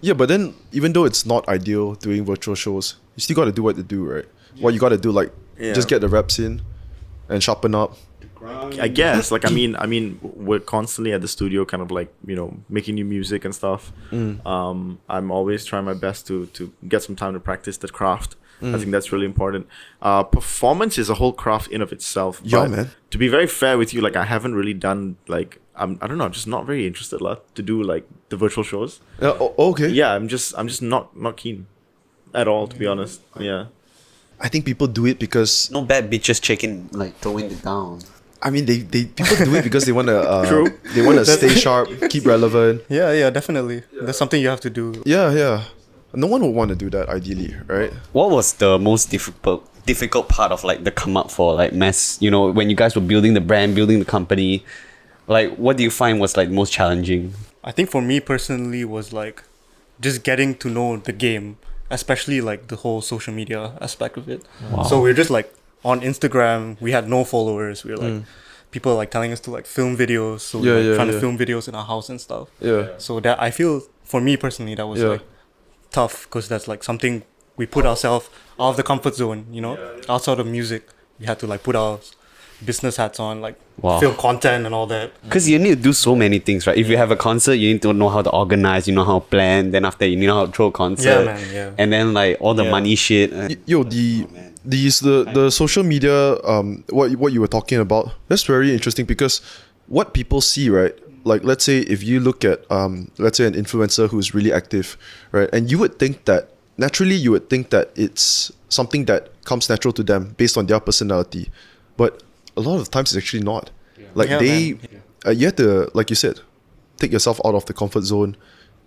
Yeah, but then even though it's not ideal doing virtual shows, you still got to do what to do, right? What you got to do, like just get the reps in and sharpen up. I guess, like, I mean, we're constantly at the studio, kind of like, you know, making new music and stuff. I'm always trying my best to get some time to practice the craft. I think that's really important. Performance is a whole craft in of itself. Yeah, man. To be very fair with you, like, I haven't really done like I don't know, I'm just not very interested to do like the virtual shows. Okay. Yeah, I'm just not keen at all, to be honest. Yeah. I think people do it because No bad bitches throwing it down. I mean they people do it because they want to True. they want to stay sharp, keep relevant. Yeah, definitely. That's something you have to do. Yeah. No one would want to do that ideally, right? What was the most difficult part of like the come up for like mass, you know, when you guys were building the brand, building the company? Like, what do you find was like most challenging? I think for me personally was like just getting to know the game, especially like the whole social media aspect of it. Wow. So we're just like on Instagram, we had no followers. We were like people like telling us to like film videos. So we were trying to film videos in our house and stuff. Yeah. So that I feel for me personally that was like tough because that's like something we put ourselves out of the comfort zone, you know, outside of music. We had to like put our business hats on, like film content and all that. Because you need to do so many things, right? If you have a concert, you need to know how to organize, you know how to plan. Then after you know how to throw a concert. And then like all the money shit. The social media what you were talking about, that's very interesting because what people see, right? Like let's say if you look at let's say an influencer who's really active, right? And you would think that naturally it's something that comes natural to them based on their personality. But a lot of times it's actually not. Like you have to, like you said, take yourself out of the comfort zone,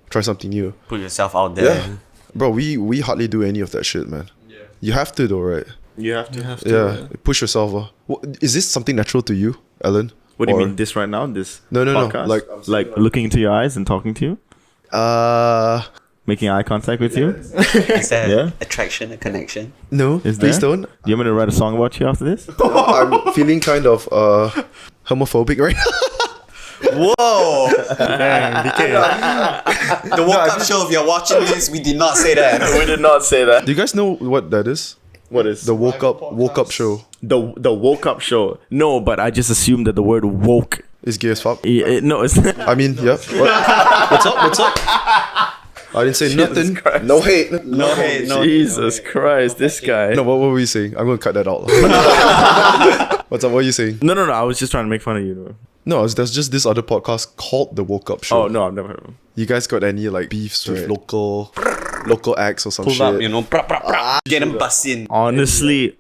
try something new. Put yourself out there. Yeah. Bro, we hardly do any of that shit, man. Yeah. You have to though, right? You have to. Yeah. Push yourself. Is this something natural to you, Ellen? What do you mean, this right now? This No. podcast? Like looking into your eyes and talking to you? Making eye contact with you? Is there attraction, a connection? No, Is please there? don't. Do you want me to write a song about you after this? I'm feeling kind of homophobic right now. Whoa! The woke up show, if you're watching this, we did not say that. We did not say that. Do you guys know what that is? What is The woke up show. the woke up show? No, but I just assumed that the word woke. Is gay as fuck. No, it's I mean, yeah. What's up? I didn't say nothing. Christ. No hate. No hate, no. Jesus Christ, this guy. No, what were we saying? I'm gonna cut that out. What's up? What are you saying? No. I was just trying to make fun of you. Though. No, there's just this other podcast called The Woke Up Show. Oh no, I've never heard of him. You guys got any like beefs with local acts or some Pull shit? up, you know, get them bust in. Honestly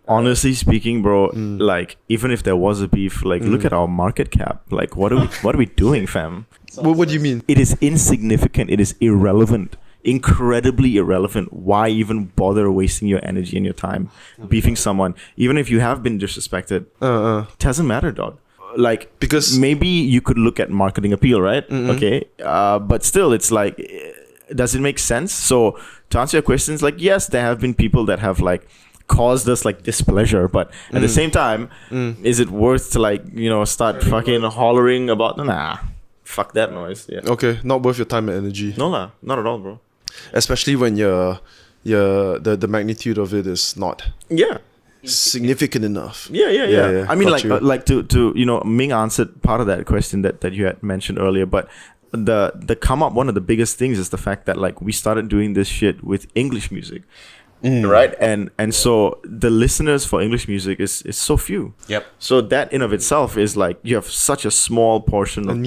speaking, bro, like even if there was a beef, like look at our market cap. Like what are we doing, fam? What do you mean? It is insignificant. It is irrelevant. Incredibly irrelevant. Why even bother wasting your energy and your time beefing someone, even if you have been disrespected? It doesn't matter, dog. Like, because maybe you could look at marketing appeal, right? Okay, but still, it's like, does it make sense? So to answer your questions, like, yes, there have been people that have like caused us like displeasure, but at the same time, is it worth to like, you know, start fucking hollering about? Nah, fuck that noise. Yeah. Okay, not worth your time and energy. No lah, not at all, bro. Especially when the magnitude of it is not significant enough. Yeah. I mean, Got like to you know, Ming answered part of that question that you had mentioned earlier, but the come up, one of the biggest things is the fact that like we started doing this shit with English music. Right, and so the listeners for English music is so few. Yep. So that in of itself is like you have such a small portion of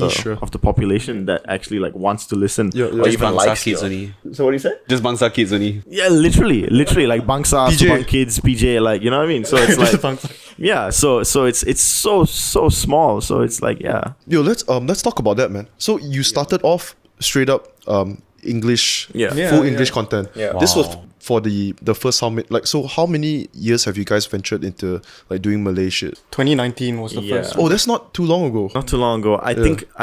the population that actually like wants to listen or Just even bangsa likes kids you. only. So what do you say? Just bangsa kids only. Yeah, literally like Bangsa, PJ. Subang Kids, PJ, like, you know what I mean? So it's like yeah, so it's so small. So it's like Yo, let's talk about that, man. So you started off straight up English, Yeah. full English content. Yeah. This was Wow. for the first how many so how many years have you guys ventured into like doing Malay shit? 2019 was the Yeah. first. Oh, that's not too long ago. Not too long ago. I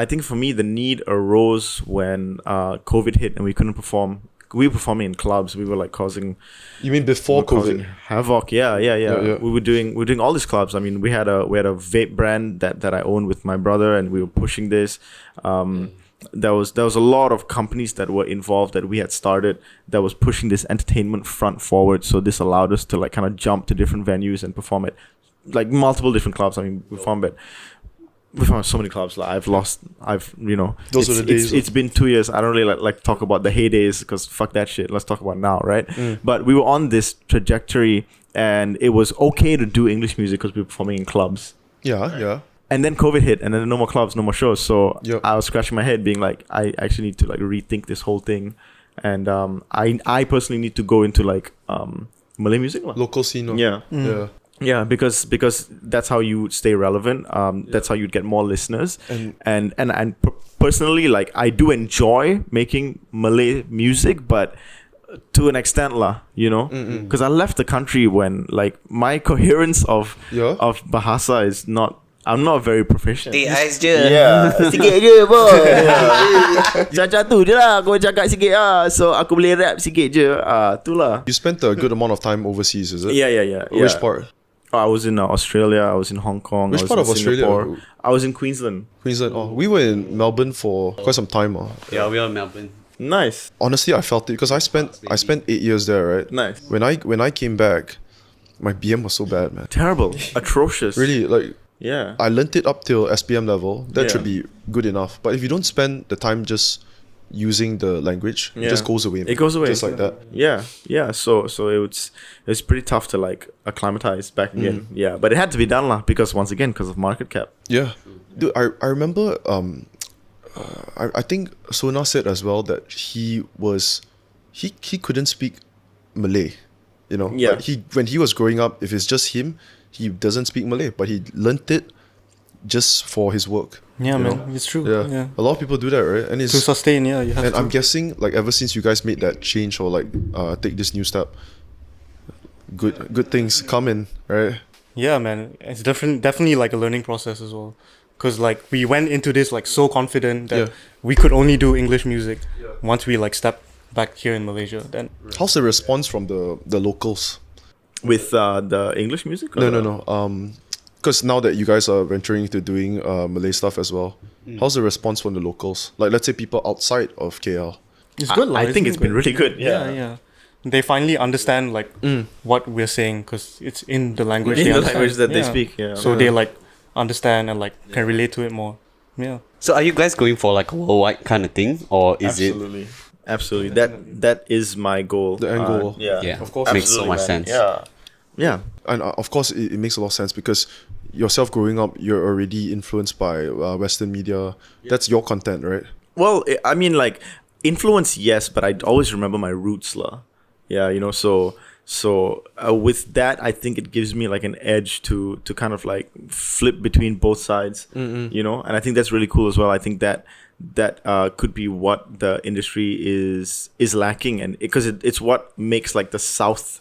think for me the need arose when COVID hit and we couldn't perform. We were performing in clubs. We were like causing You mean before causing COVID? havoc. Yeah. Yeah. We were doing all these clubs. I mean, we had a vape brand that I owned with my brother, and we were pushing this. There was a lot of companies that were involved that we had started that was pushing this entertainment front forward. So this allowed us to like kind of jump to different venues and perform at like multiple different clubs. I mean, we performed so many clubs. Like Those it's, were the days. It's been 2 years. I don't really like talk about the heydays because fuck that shit. Let's talk about now, right? But we were on this trajectory, and it was okay to do English music because we were performing in clubs. Yeah. And then COVID hit, and then no more clubs, no more shows. So Yep. I was scratching my head, being like, I actually need to like rethink this whole thing, and I personally need to go into like Malay music. Local scene. Yeah. Yeah. Yeah, because that's how you stay relevant. That's how you'd get more listeners. And personally, like I do enjoy making Malay music, but to an extent, because I left the country when like my coherence of bahasa is not. I'm not very proficient. Ais je. Yeah, sikit je boy. Macam tu je lah. Kau cakap sikit so aku boleh rap sikit je. Tu lah. You spent a good amount of time overseas, is it? Yeah. Which part? I was in Australia. I was in Hong Kong. Which I was part in of Australia? Singapore. I was in Queensland. Queensland. Oh, we were in Melbourne for quite some time. Yeah, we are in Melbourne. Nice. Honestly, I felt it because I spent 8 years there, right? Nice. When I came back, my BM was so bad, man. Terrible. Atrocious. Really, like Yeah. I learnt it up till SPM level. That Yeah. should be good enough. But if you don't spend the time just using the language, it just goes away. It goes away. Just like that. Yeah. So it's pretty tough to like acclimatize back again. Yeah, but it had to be done lah because once again because of market cap. Yeah. Dude, I remember I think Sona said as well that he couldn't speak Malay. You know? Yeah. Like when he was growing up, if it's just him, he doesn't speak Malay, but he learnt it just for his work. Yeah, you man, know? it's true. Yeah. Yeah. A lot of people do that, right? And it's To sustain, you have and to. I'm guessing like ever since you guys made that change or like take this new step, good things come in, right? Yeah, man, it's definitely like a learning process as well. Because like we went into this like so confident that we could only do English music. Once we like stepped back here in Malaysia, then How's the response from the locals? With the English music? Or No. Because now that you guys are venturing into doing Malay stuff as well, how's the response from the locals? Like, let's say people outside of KL. it's good. I think it's been really good. Yeah. They finally understand like what we're saying because it's in the language. In they the understand. language that they speak. Yeah. So they like understand and like can relate to it more. Yeah. So are you guys going for like a worldwide kind of thing, or is Absolutely. That is my goal. The end goal. Yeah. Yeah, Of course. makes so much sense. Yeah. And of course, it makes a lot of sense because yourself growing up, you're already influenced by Western media. That's your content, right? Well, I mean, like influence, yes, but I always remember my roots, lah. Yeah, so with that, I think it gives me like an edge to kind of like flip between both sides, and I think that's really cool as well. I think that could be what the industry is lacking, and because it's what makes like the South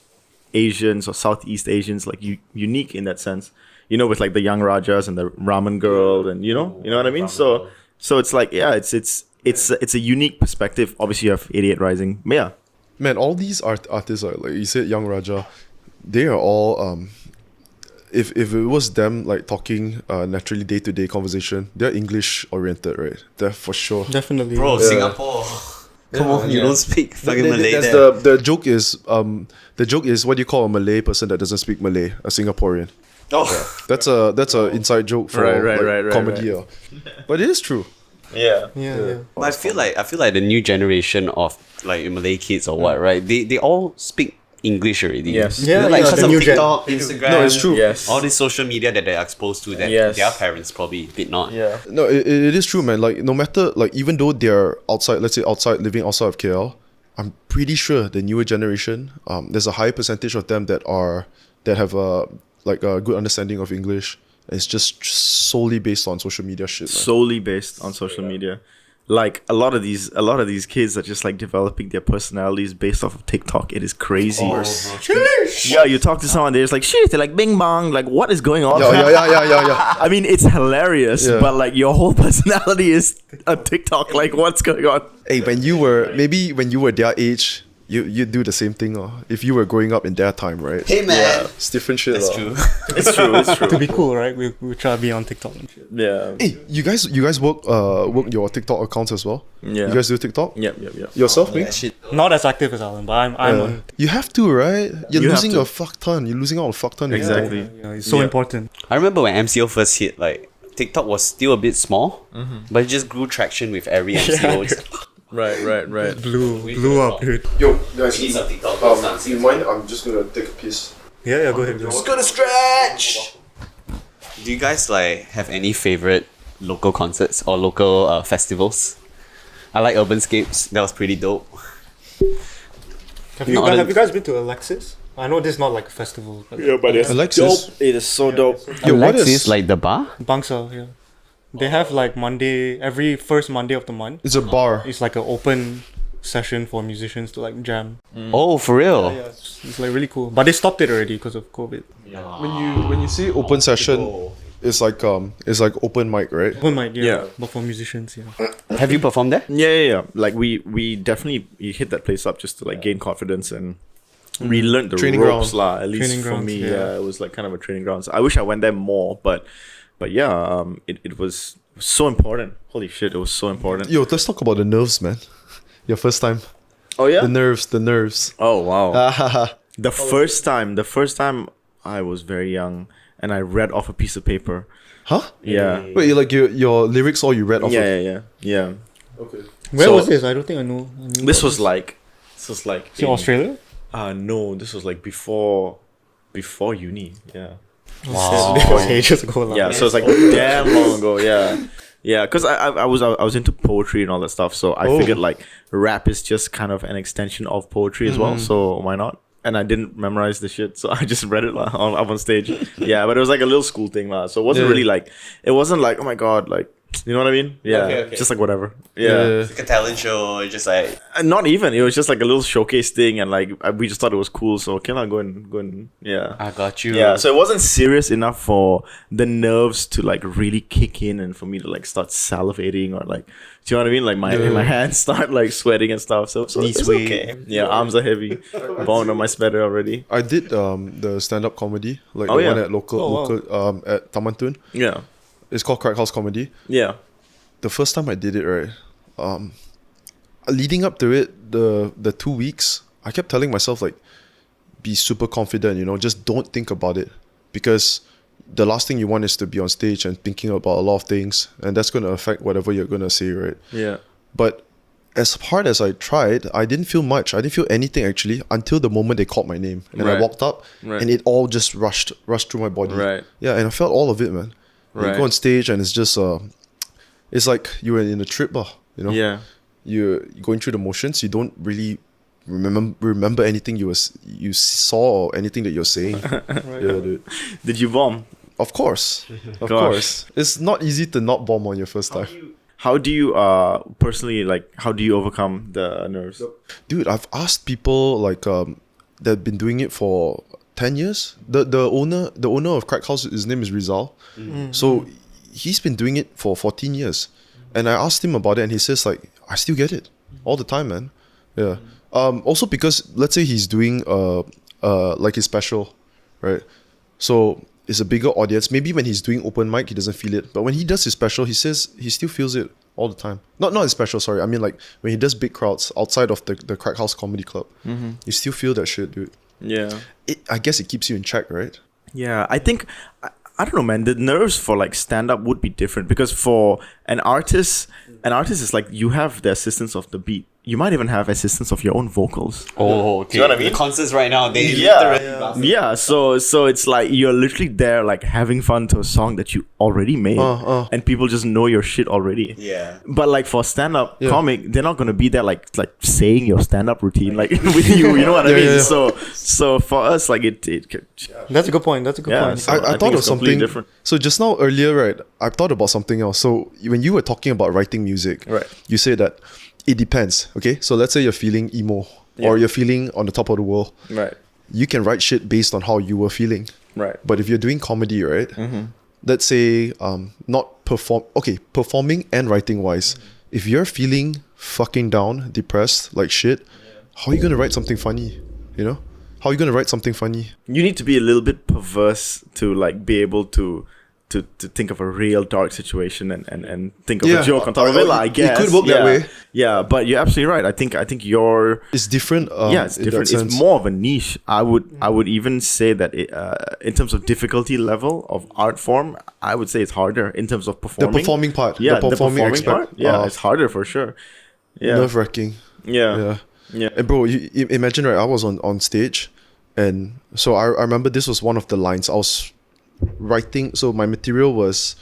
Asians or Southeast Asians like unique in that sense, with like the young Rajas and the ramen girl, and you know what I mean. So it's like it's a unique perspective. Obviously, you have 88 Rising, but yeah. Man, all these artists are like you said, Young Raja, they are all if it was them like talking naturally day-to-day conversation, they're English oriented, right? They're for sure. Definitely. Bro, Singapore. Come on, you don't speak fucking Malay That's there. the joke is what do you call a Malay person that doesn't speak Malay? A Singaporean. Oh, That's a inside joke for Right, comedy. right. But it is true. Yeah. Yeah. I feel like the new generation of like Malay kids or what, right? They all speak English already. Yes. Yeah, Like yeah, because the of new gen. TikTok, Instagram. No, it's true. Yes. All this social media that they're exposed to that Yes. their parents probably did not. Yeah. No, it is true, man. Like no matter like even though they're outside, let's say living outside of KL, I'm pretty sure the newer generation, there's a high percentage of them that have a good understanding of English. It's just solely based on social media shit. Man. Solely based on social media. like a lot of these kids are just like developing their personalities based off of TikTok. It is crazy. Yeah, you talk to someone, they're just like shit. They're like bing bong. Like what is going on? Yeah. I mean, it's hilarious, Yeah. but like your whole personality is a TikTok. Like what's going on? Hey, when you were their age, you do the same thing, if you were growing up in their time, right? Hey man, It's different shit. that's true. It's true. It's To true. be cool, right? We try to be on TikTok and shit. Yeah. Hey, you guys work your TikTok accounts as well? Yeah. You guys do TikTok? Yep. Yourself, Ming? That shit. Not as active as Alan, but I'm on. You have to, right? You're You have losing to. a fuck ton. You're losing out a fuck ton. Exactly. Yeah, it's so Yeah. important. I remember when MCO first hit, like TikTok was still a bit small, but it just grew traction with every MCO. It's like, Right. Blew up, dude. Yo, guys. need some TikTok. Do you mind? I'm just gonna take a piss. Yeah, go ahead. Gonna stretch. Do you guys like have any favorite local concerts or local festivals? I like Urbanscapes. That was pretty dope. Have you guys been to Alexis? I know this is not like a festival, but But it's Alexis? dope. It is so dope. Yo, what Alexis, is like the bar? Bangsa, yeah. They have like every first Monday of the month. It's a bar. It's like an open session for musicians to like jam. Oh, for real? Yeah, it's like really cool. But they stopped it already because of COVID. When you say open session, it's like open mic, right? Open mic, yeah. Yeah. But for musicians, yeah. Have you performed there? Yeah. Like we definitely hit that place up just to like gain confidence and we learned the Training ropes ground. lah. At least Training for grounds, me, yeah. yeah, it was like kind of a training grounds. I wish I went there more, but yeah, it was so important. Holy shit, it was so important. Yo, let's talk about the nerves, man. Your first time. Oh yeah. The nerves. Oh wow. Ah, The first time I was very young and I read off a piece of paper. huh? Yeah. Wait, like your lyrics all you read off of? Yeah. Okay. Where So- was this? I don't think I know. This was like Is it in- Australia? no, this was like before uni. Yeah. Wow. This was ages ago. lah. Yeah, so it's like damn long ago. Yeah, because I was into poetry and all that stuff, so I figured like rap is just kind of an extension of poetry as well. So why not? And I didn't memorize the shit, so I just read it up on stage. Yeah, but it was like a little school thing, so it wasn't really like it wasn't like oh my god, like you know what I mean? Yeah, Okay. just like whatever. Yeah. Like a talent show, just like And not even. It was just like a little showcase thing, and like we just thought it was cool. So can I go and yeah. I got you. Yeah, so it wasn't serious enough for the nerves to like really kick in and for me to like start salivating or like, do you know what I mean? Like my hands start like sweating and stuff. So Knees it's weak. okay. Yeah, arms are heavy. Bone on my sweater already. I did the stand up comedy, like Oh, the yeah. one at local at Taman Tun. Yeah, It's called Crack House Comedy. yeah, The first time I did it, right, leading up to it, the 2 weeks, I kept telling myself like, be super confident, just don't think about it, because the last thing you want is to be on stage and thinking about a lot of things, and that's going to affect whatever you're going to say, right? yeah. But as hard as I tried, I didn't feel much. I didn't feel anything actually until the moment they called my name, and I Right. walked up, Right. and it all just rushed through my body. Right. Yeah, and I felt all of it, man. You Right. go on stage and it's just it's like you were in a trip, Yeah. You're going through the motions. You don't really remember anything you saw or anything that you're saying. Yeah, dude. Did you bomb? Of course, of Gosh. course. It's not easy to not bomb on your first time. How do you personally like? How do you overcome the nerves? Dude, I've asked people like that've been doing it for 10 years. The owner of Crack House, his name is Rizal. So he's been doing it for 14 years. And I asked him about it and he says like, I still get it all the time, man. Yeah. Also because let's say he's doing like his special, right? So it's a bigger audience. Maybe when he's doing open mic, he doesn't feel it. But when he does his special, he says he still feels it all the time. Not his special, sorry. I mean like when he does big crowds outside of the Crack House Comedy Club, you still feel that shit, dude. Yeah. I guess it keeps you in check, right? Yeah, I think I don't know, man. The nerves for like stand up would be different because for an artist is like you have the assistance of the beat. you might even have assistance of your own vocals. Oh, okay. You know what I mean? The concerts right now, they Yeah, so it's like you're literally there like having fun to a song that you already made, and people just know your shit already. Yeah. But like for stand-up comic, they're not gonna be there like saying your stand-up routine like with you. You know what I mean? Yeah. So for us, like it That's a good point. That's a good point. so I thought think of it's completely something different. So just now earlier, right? I thought about something else. So when you were talking about writing music, Right. you say that it depends. Okay, so let's say you're feeling emo or you're feeling on the top of the world. Right. You can write shit based on how you were feeling. Right. But if you're doing comedy, right? Let's say performing and writing wise, if you're feeling fucking down, depressed, like shit, how are you gonna write something funny? You know? How are you gonna write something funny? You need to be a little bit perverse to like be able to think of a real dark situation and think of a joke on top of it. I guess it could work that way. Yeah, but you're absolutely right. I think you're It's different. it's different. It's more of a niche. I would even say that in terms of difficulty level of art form, I would say it's harder in terms of the performing. performing part. Yeah, the performing aspect. part. Yeah, it's harder for sure. Yeah, Nerve-wracking. yeah. And bro, you imagine, right? I was on stage, and so I remember this was one of the lines I was writing. So my material was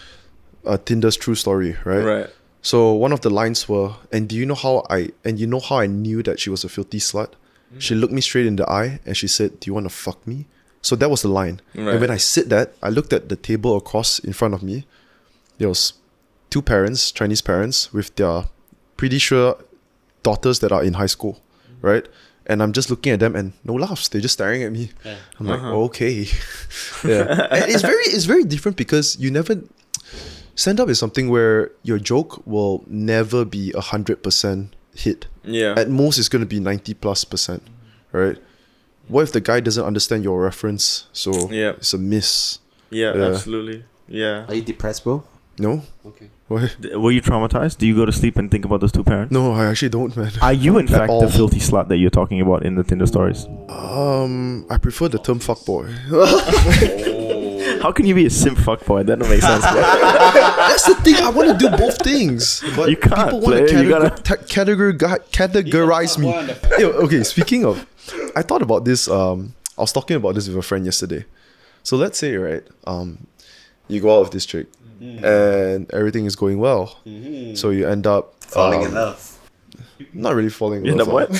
Tinder's true story, right? Right. So one of the lines were, and you know how I knew that she was a filthy slut? She looked me straight in the eye and she said, "Do you want to fuck me?" So that was the line. Right. And when I said that, I looked at the table across in front of me. There was two parents, Chinese parents, with their pretty sure daughters that are in high school, right? And I'm just looking at them and no laughs. They're just staring at me. Yeah. I'm like, okay. Yeah. And it's very different because you never... Stand-up is something where your joke will never be 100% hit. Yeah. At most, it's going to be 90+%, right? What if the guy doesn't understand your reference? So it's a miss. Yeah, absolutely. Yeah. Are you depressed, bro? No? Okay. What? Were you traumatized? Do you go to sleep and think about those two parents? No, I actually don't, man. Are you in fact all. the filthy slut that you're talking about in the Tinder stories? I prefer the term fuckboy. How can you be a simp fuckboy? That don't make sense. That's the thing. I want to do both things, but You can't, people want player. to categorize me. Yo, okay, speaking of, I thought about this. I was talking about this with a friend yesterday. So let's say, right, you go out with this chick, and everything is going well. So you end up Falling in love. Not really falling in You love. know what?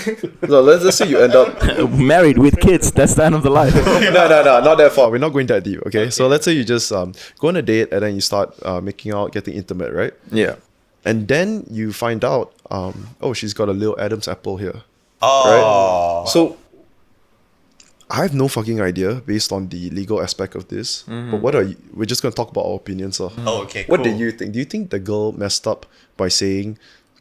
So let's say you end up Married with kids. That's the end of the life. no, not that far. We're not going that deep. Okay, so let's say you just go on a date and then you start making out, getting intimate, right? Yeah. And then you find out, oh, she's got a little Adam's apple here. Oh. Right? So I have no fucking idea based on the legal aspect of this. But what are you? We're just gonna talk about our opinions. Oh, okay. What do cool. you think? Do you think the girl messed up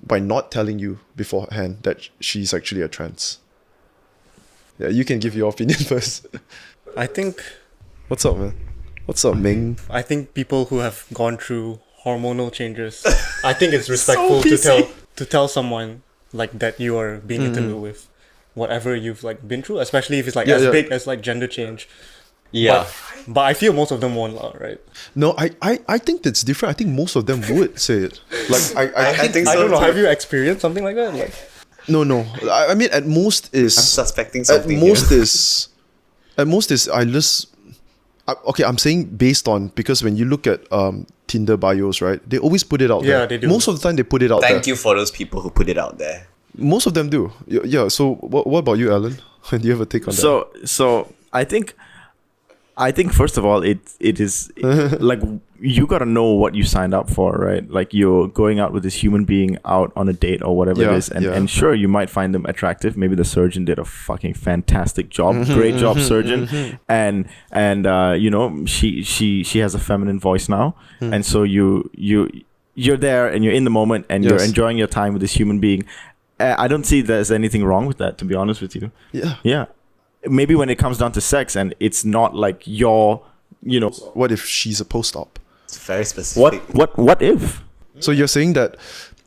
by not telling you beforehand that she's actually a trans? Yeah, you can give your opinion first. I think What's up, man? What's up, Ming? people who have gone through hormonal changes, I think it's respectful to tell someone like that you are being intimate with whatever you've like been through, especially if it's like big as like gender change. Yeah. But I feel most of them won't, right? No, I think that's different. I think most of them would say it. Like I think I so don't know. too. Have you experienced something like that? Like, no. I mean, at most is I'm suspecting at something most here. is I just okay. I'm saying based on, because when you look at Tinder bios, right, they always put it out there. Yeah, they do. Most of the time they put it out there. Thank you for those people who put it out there. Most of them do. Yeah. So what about you, Alan? Do you have a take on that? So I think first of all, it is like you gotta know what you signed up for, right? Like you're going out with this human being out on a date or whatever it is, and sure, you might find them attractive. Maybe the surgeon did a fucking fantastic job, great job, surgeon, and you know she has a feminine voice now, and so you're there and you're in the moment and you're enjoying your time with this human being. I don't see there's anything wrong with that, to be honest with you. Yeah. Maybe when it comes down to sex and it's not like your, you know. What if she's a post-op? It's very specific. What if? So you're saying that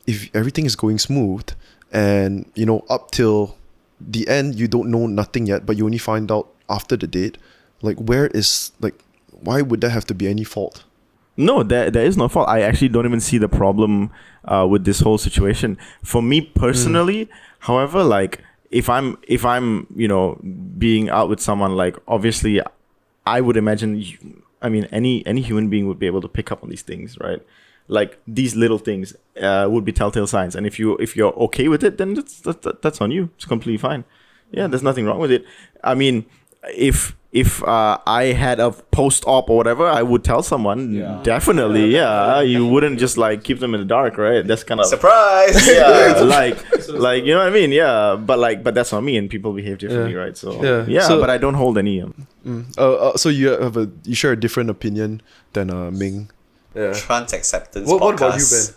if everything is going smooth and, you know, up till the end, you don't know nothing yet, but you only find out after the date, like why would there have to be any fault? No, there is no fault. I actually don't even see the problem with this whole situation. For me personally, However, like if I'm being out with someone, like obviously I would imagine any human being would be able to pick up on these things, right? Like these little things would be telltale signs, and if you're okay with it, then that's on you. It's completely fine. Yeah, there's nothing wrong with it. I mean, if I had a post-op or whatever, I would tell someone. Yeah. Definitely, yeah. You wouldn't just like keep them in the dark, right? That's kind of surprise. Yeah, like you know what I mean? Yeah, but that's not me, and people behave differently, right? So so, but I don't hold any. So you share a different opinion than Ming. Yeah. Trans acceptance. What about you, Ben?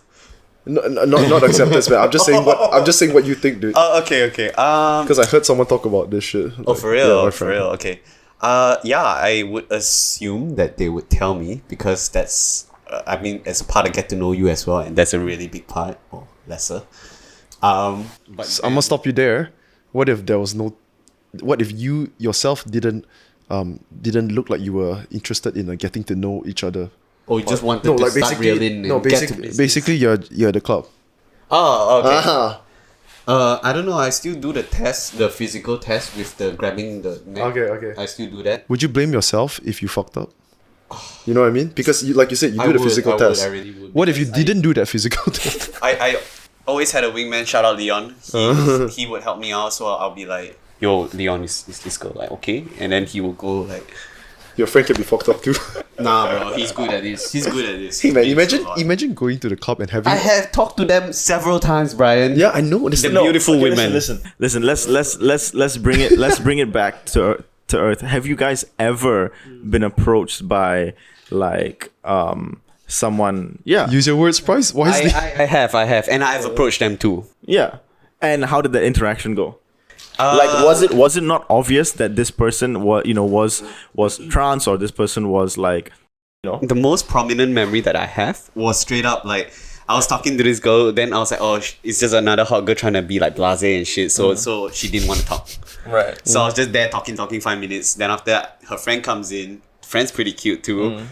No, not acceptance, man. I'm just saying what you think, dude. Oh, okay. Because I heard someone talk about this shit. Oh, for real? For real? Okay. Yeah, I would assume that they would tell me because that's, as a part of get to know you as well, and that's a really big part, or lesser. But so I'm gonna stop you there. What if you yourself didn't look like you were interested in getting to know each other? Or you just wanted to start reeling? No, basically you're the club. Oh, okay. I don't know. I still do the test, the physical test with the grabbing the neck. Okay. I still do that. Would you blame yourself if you fucked up? You know what I mean? Because like you said, you do the physical test. I really would. What if you didn't do that physical test? I always had a wingman. Shout out Leon. He would help me out, so I'll be like, "Yo, Leon, is this girl like okay?" And then he will go like, your friend can be fucked up too. Nah, bro, he's good at this. Hey man, imagine going to the club and having. I have talked to them several times, Brian. Yeah, I know. Beautiful women. Listen. Let's bring it back to earth. Have you guys ever been approached by like someone? Yeah. Use your words, Price. Wisely. I have, and I've approached them too. Yeah. And how did the interaction go? Like was it not obvious that this person was trans, or this person was like, The most prominent memory that I have was straight up like I was talking to this girl, then I was like, oh, it's just another hot girl trying to be like blasé and shit, so she didn't want to talk. Right. So I was just there talking 5 minutes. Then after that, her friend comes in. Friend's pretty cute too.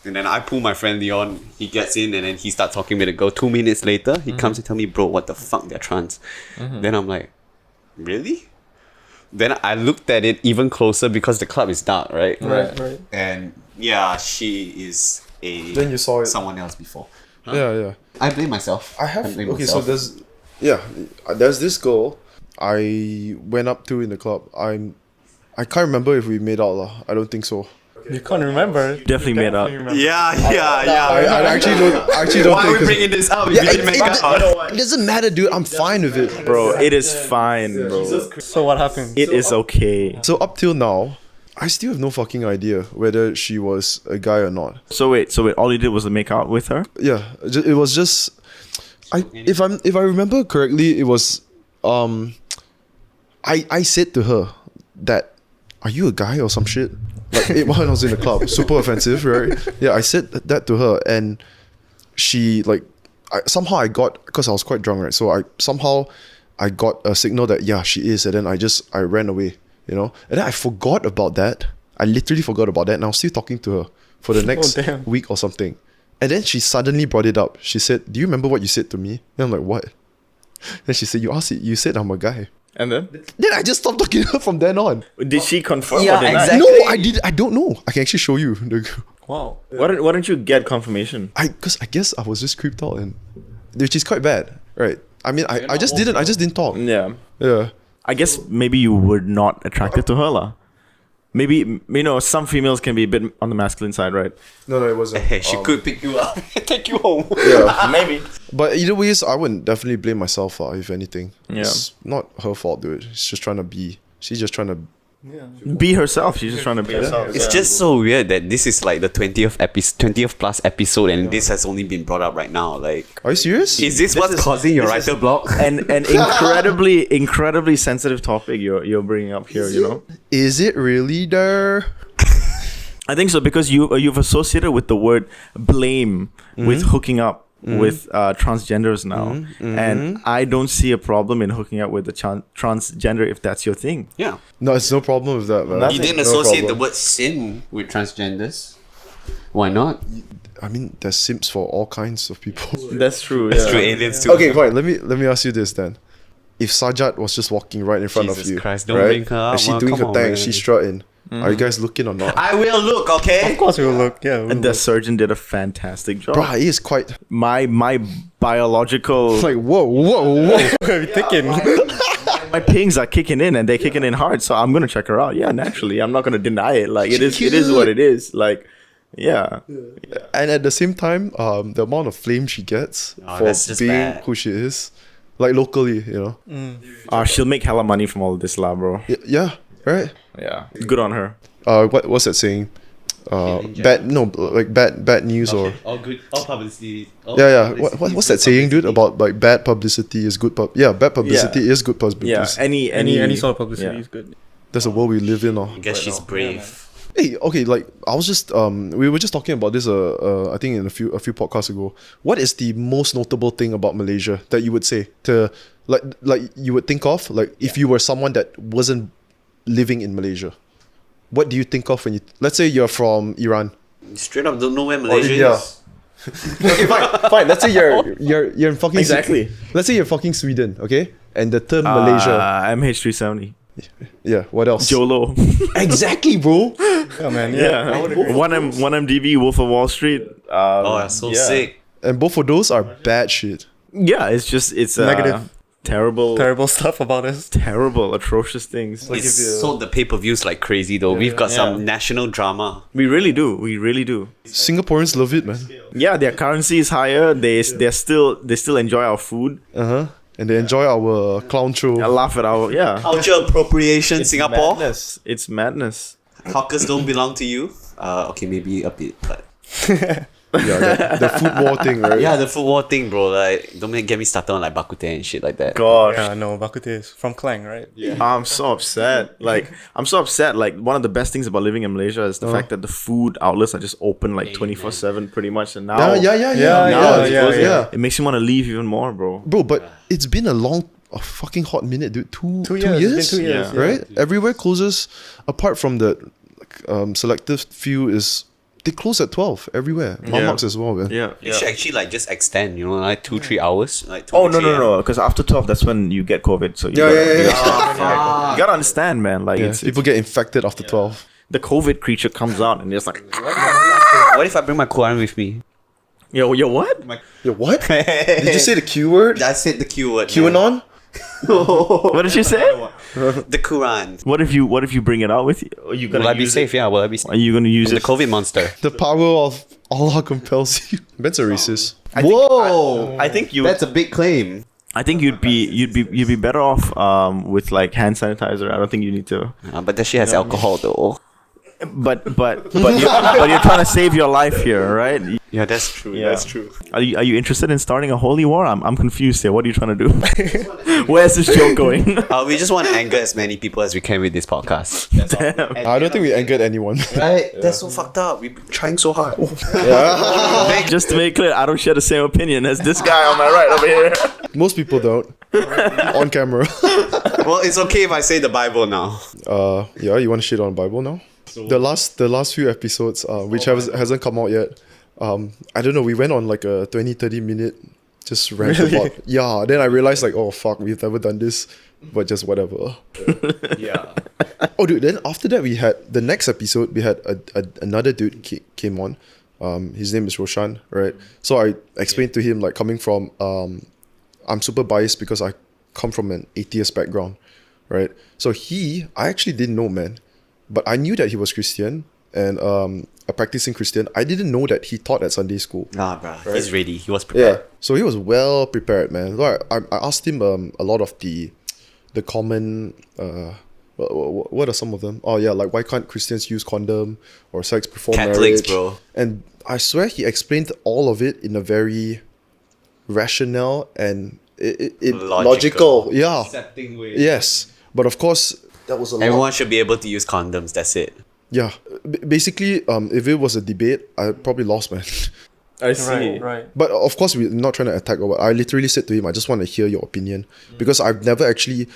And then I pull my friend Leon. He gets in and then he starts talking with the girl. 2 minutes later, he comes to tell me, bro, what the fuck, they're trans. Then I'm like, really? Then I looked at it even closer because the club is dark, right? Right. And yeah, she is Then you saw it. someone else before. Yeah. I blame myself. So there's this girl I went up to in the club. I can't remember if we made out lah. I don't think so. You can't remember. Definitely made out. Yeah. I actually don't Why think. are we bringing this up? It doesn't matter, dude. I'm fine with it, Bro, it is fine, bro. So what happened? It is okay. So up till now, I still have no fucking idea whether she was a guy or not. So wait, all you did was make out with her? Yeah, it was just. If I remember correctly, it was I said to her that, are you a guy or some shit? Like when I was in the club, super offensive, right? Yeah, I said that to her, and she somehow I got, because I was quite drunk, right? So I got a signal that yeah, she is, and then I ran away, and then I forgot about that. I literally forgot about that, and I was still talking to her for the next week or something. And then she suddenly brought it up. She said, "Do you remember what you said to me?" And I'm like, "What?" Then she said, "You said I'm a guy." And then I just stopped talking to her from then on. Did she confirm? Yeah, or deny? exactly. No, I did. I don't know. I can actually show you. Wow. Why don't you get confirmation? Because I guess I was just creeped out, and which is quite bad, right? I mean, I just didn't talk. Yeah. Yeah. I guess maybe you were not attracted to her, lah. Maybe, some females can be a bit on the masculine side, right? No, it wasn't. Hey, she could pick you up and take you home. Yeah. Maybe. But either ways, I wouldn't definitely blame myself, if anything. Yeah. It's not her fault, dude. She's just trying to Be herself. She's just trying to be herself. It's just so weird that this is like the 20th plus episode, and this has only been brought up right now. Like, Are you serious? is this what's causing your writer block? And incredibly sensitive topic you're bringing up here. Is it really there? I think so, because you've associated with the word blame with hooking up with transgenders now, and I don't see a problem in hooking up with a transgender if that's your thing. Yeah. No, it's no problem with that, man. You didn't associate the word sin with transgenders. Why not? I mean, there's simps for all kinds of people. That's true. It's Yeah. true, aliens too. Okay, fine. Let me ask you this then. if Sajat was just walking right in front Jesus of you, Christ, don't right? bring her up, and she man, doing come her on, thing, man. she's strutting. Are you guys looking or not? I will look, okay? Of course we will look. Yeah. And the surgeon did a fantastic job. Bro, he is quite My biological like whoa. we're thinking. my pings are kicking in and they're kicking in hard, so I'm gonna check her out. Yeah, naturally, I'm not gonna deny it. Like it is what it is. Like, yeah. And at the same time, the amount of flame she gets for that's just being bad. who she is, like locally, you know. She'll make hella money from all of this, lah, bro. Yeah, right. Yeah, good on her. What's that saying? Bad news or All good, all publicity. yeah. What's that saying, dude? About like bad publicity is good bad publicity is good publicity. Yeah, Any sort of publicity yeah. is good. That's the world we live in. I guess she's brave. Hey, okay, like I was just we were just talking about this I think in a few podcasts ago. What is the most notable thing about Malaysia that you would say to like you would think of, like if you were someone that wasn't living in Malaysia? What do you think of when you, let's say you're from Iran? Straight up, don't know where Malaysia India. is. Okay, fine. Let's say you're in fucking Exactly. Let's say you're fucking Sweden, okay? And the term Malaysia. MH370. Yeah. What else? Jolo. Exactly, bro. Yeah, man. Yeah. One MDB, Wolf of Wall Street. Oh, that's so sick. And both of those are bad shit. Yeah, it's Negative. terrible, Terrible stuff about us. terrible, atrocious things. Like It's if you- sold the pay-per-views like crazy though. We've got some Yeah. national drama. We really do. We really do. Singaporeans love it, man. Yeah, their currency is higher. They still enjoy our food. And they enjoy our clown show. I laugh at our Culture appropriation, Singapore. Madness. It's madness. Hawkers don't belong to you. Okay, maybe a bit, but Yeah, the food war thing, right? yeah, the food war thing, bro. Like, don't get me started on like bak kut teh and shit like that. Gosh. Yeah, no, Bak Kut Teh is from Klang, right? Yeah. I'm so upset. I'm so upset. Like, one of the best things about living in Malaysia is the fact that the food outlets are just open like 24/7 pretty much. And now, Yeah. now it's yeah, closing. yeah. It makes you want to leave even more, bro. Bro, but it's been a fucking hot minute, dude. Two years. years? It's been 2 years. Yeah. Right? Everywhere closes, apart from the selective few is, they close at 12 everywhere. Mamak's as well, man. Yeah. You should actually like just extend, you know, like 2-3 hours. Like 2 Oh to 3 no! Because after 12, that's when you get COVID. So you you gotta understand, man. Like Yeah, it's people get infected after 12. the COVID creature comes out and it's like, What if I bring my Quran with me? yo, what? Yo, what? Did you say the Q word? I said the Q word. QAnon? What did you say? The Quran. What if you bring it out with you? Are you gonna Will I be use safe? it? Yeah, will I be safe? Are you gonna use The it? COVID monster. The power of Allah compels you. Ben's a racist. Whoa! I think you. That's a big claim. I think you'd be better off with like hand sanitizer. I don't think you need to. But that shit has alcohol though. But you're trying to save your life here, right? Yeah, that's true. Yeah. That's true. Are you interested in starting a holy war? I'm confused here. What are you trying to do? Where's this joke going? We just want to anger as many people as we can with this podcast. Damn. I don't think we angered anyone. Right? That's so fucked up. We've been trying so hard. Just to make clear, I don't share the same opinion as this guy on my right over here. Most people don't. On camera. Well, it's okay if I say the Bible now. Yeah, you want to shit on Bible now? The last few episodes, which hasn't come out yet, I don't know, we went on like a 20-30 minute just rant about, yeah, then I realized like, oh fuck, we've never done this, but just whatever. Yeah. Oh dude, then after that we had, the next episode, we had another dude came on, his name is Roshan, right? So I explained to him like coming from, I'm super biased because I come from an atheist background, right? So I actually didn't know, man. But I knew that he was Christian and a practicing Christian. I didn't know that he taught at Sunday school. Nah, bro. He's ready. He was Yeah. prepared. So he was well prepared, man. So I asked him a lot of the common, what are some of them? Oh yeah, like why can't Christians use condom or sex before Catholics, marriage? bro. And I swear he explained all of it in a very rational and logical. Yeah. Accepting way. Yes. But of course, that was a lot. Everyone should be able to use condoms. That's it. Yeah, basically, if it was a debate, I probably lost, man. I see. Right. But of course, we're not trying to attack or what. I literally said to him, I just want to hear your opinion because I've never actually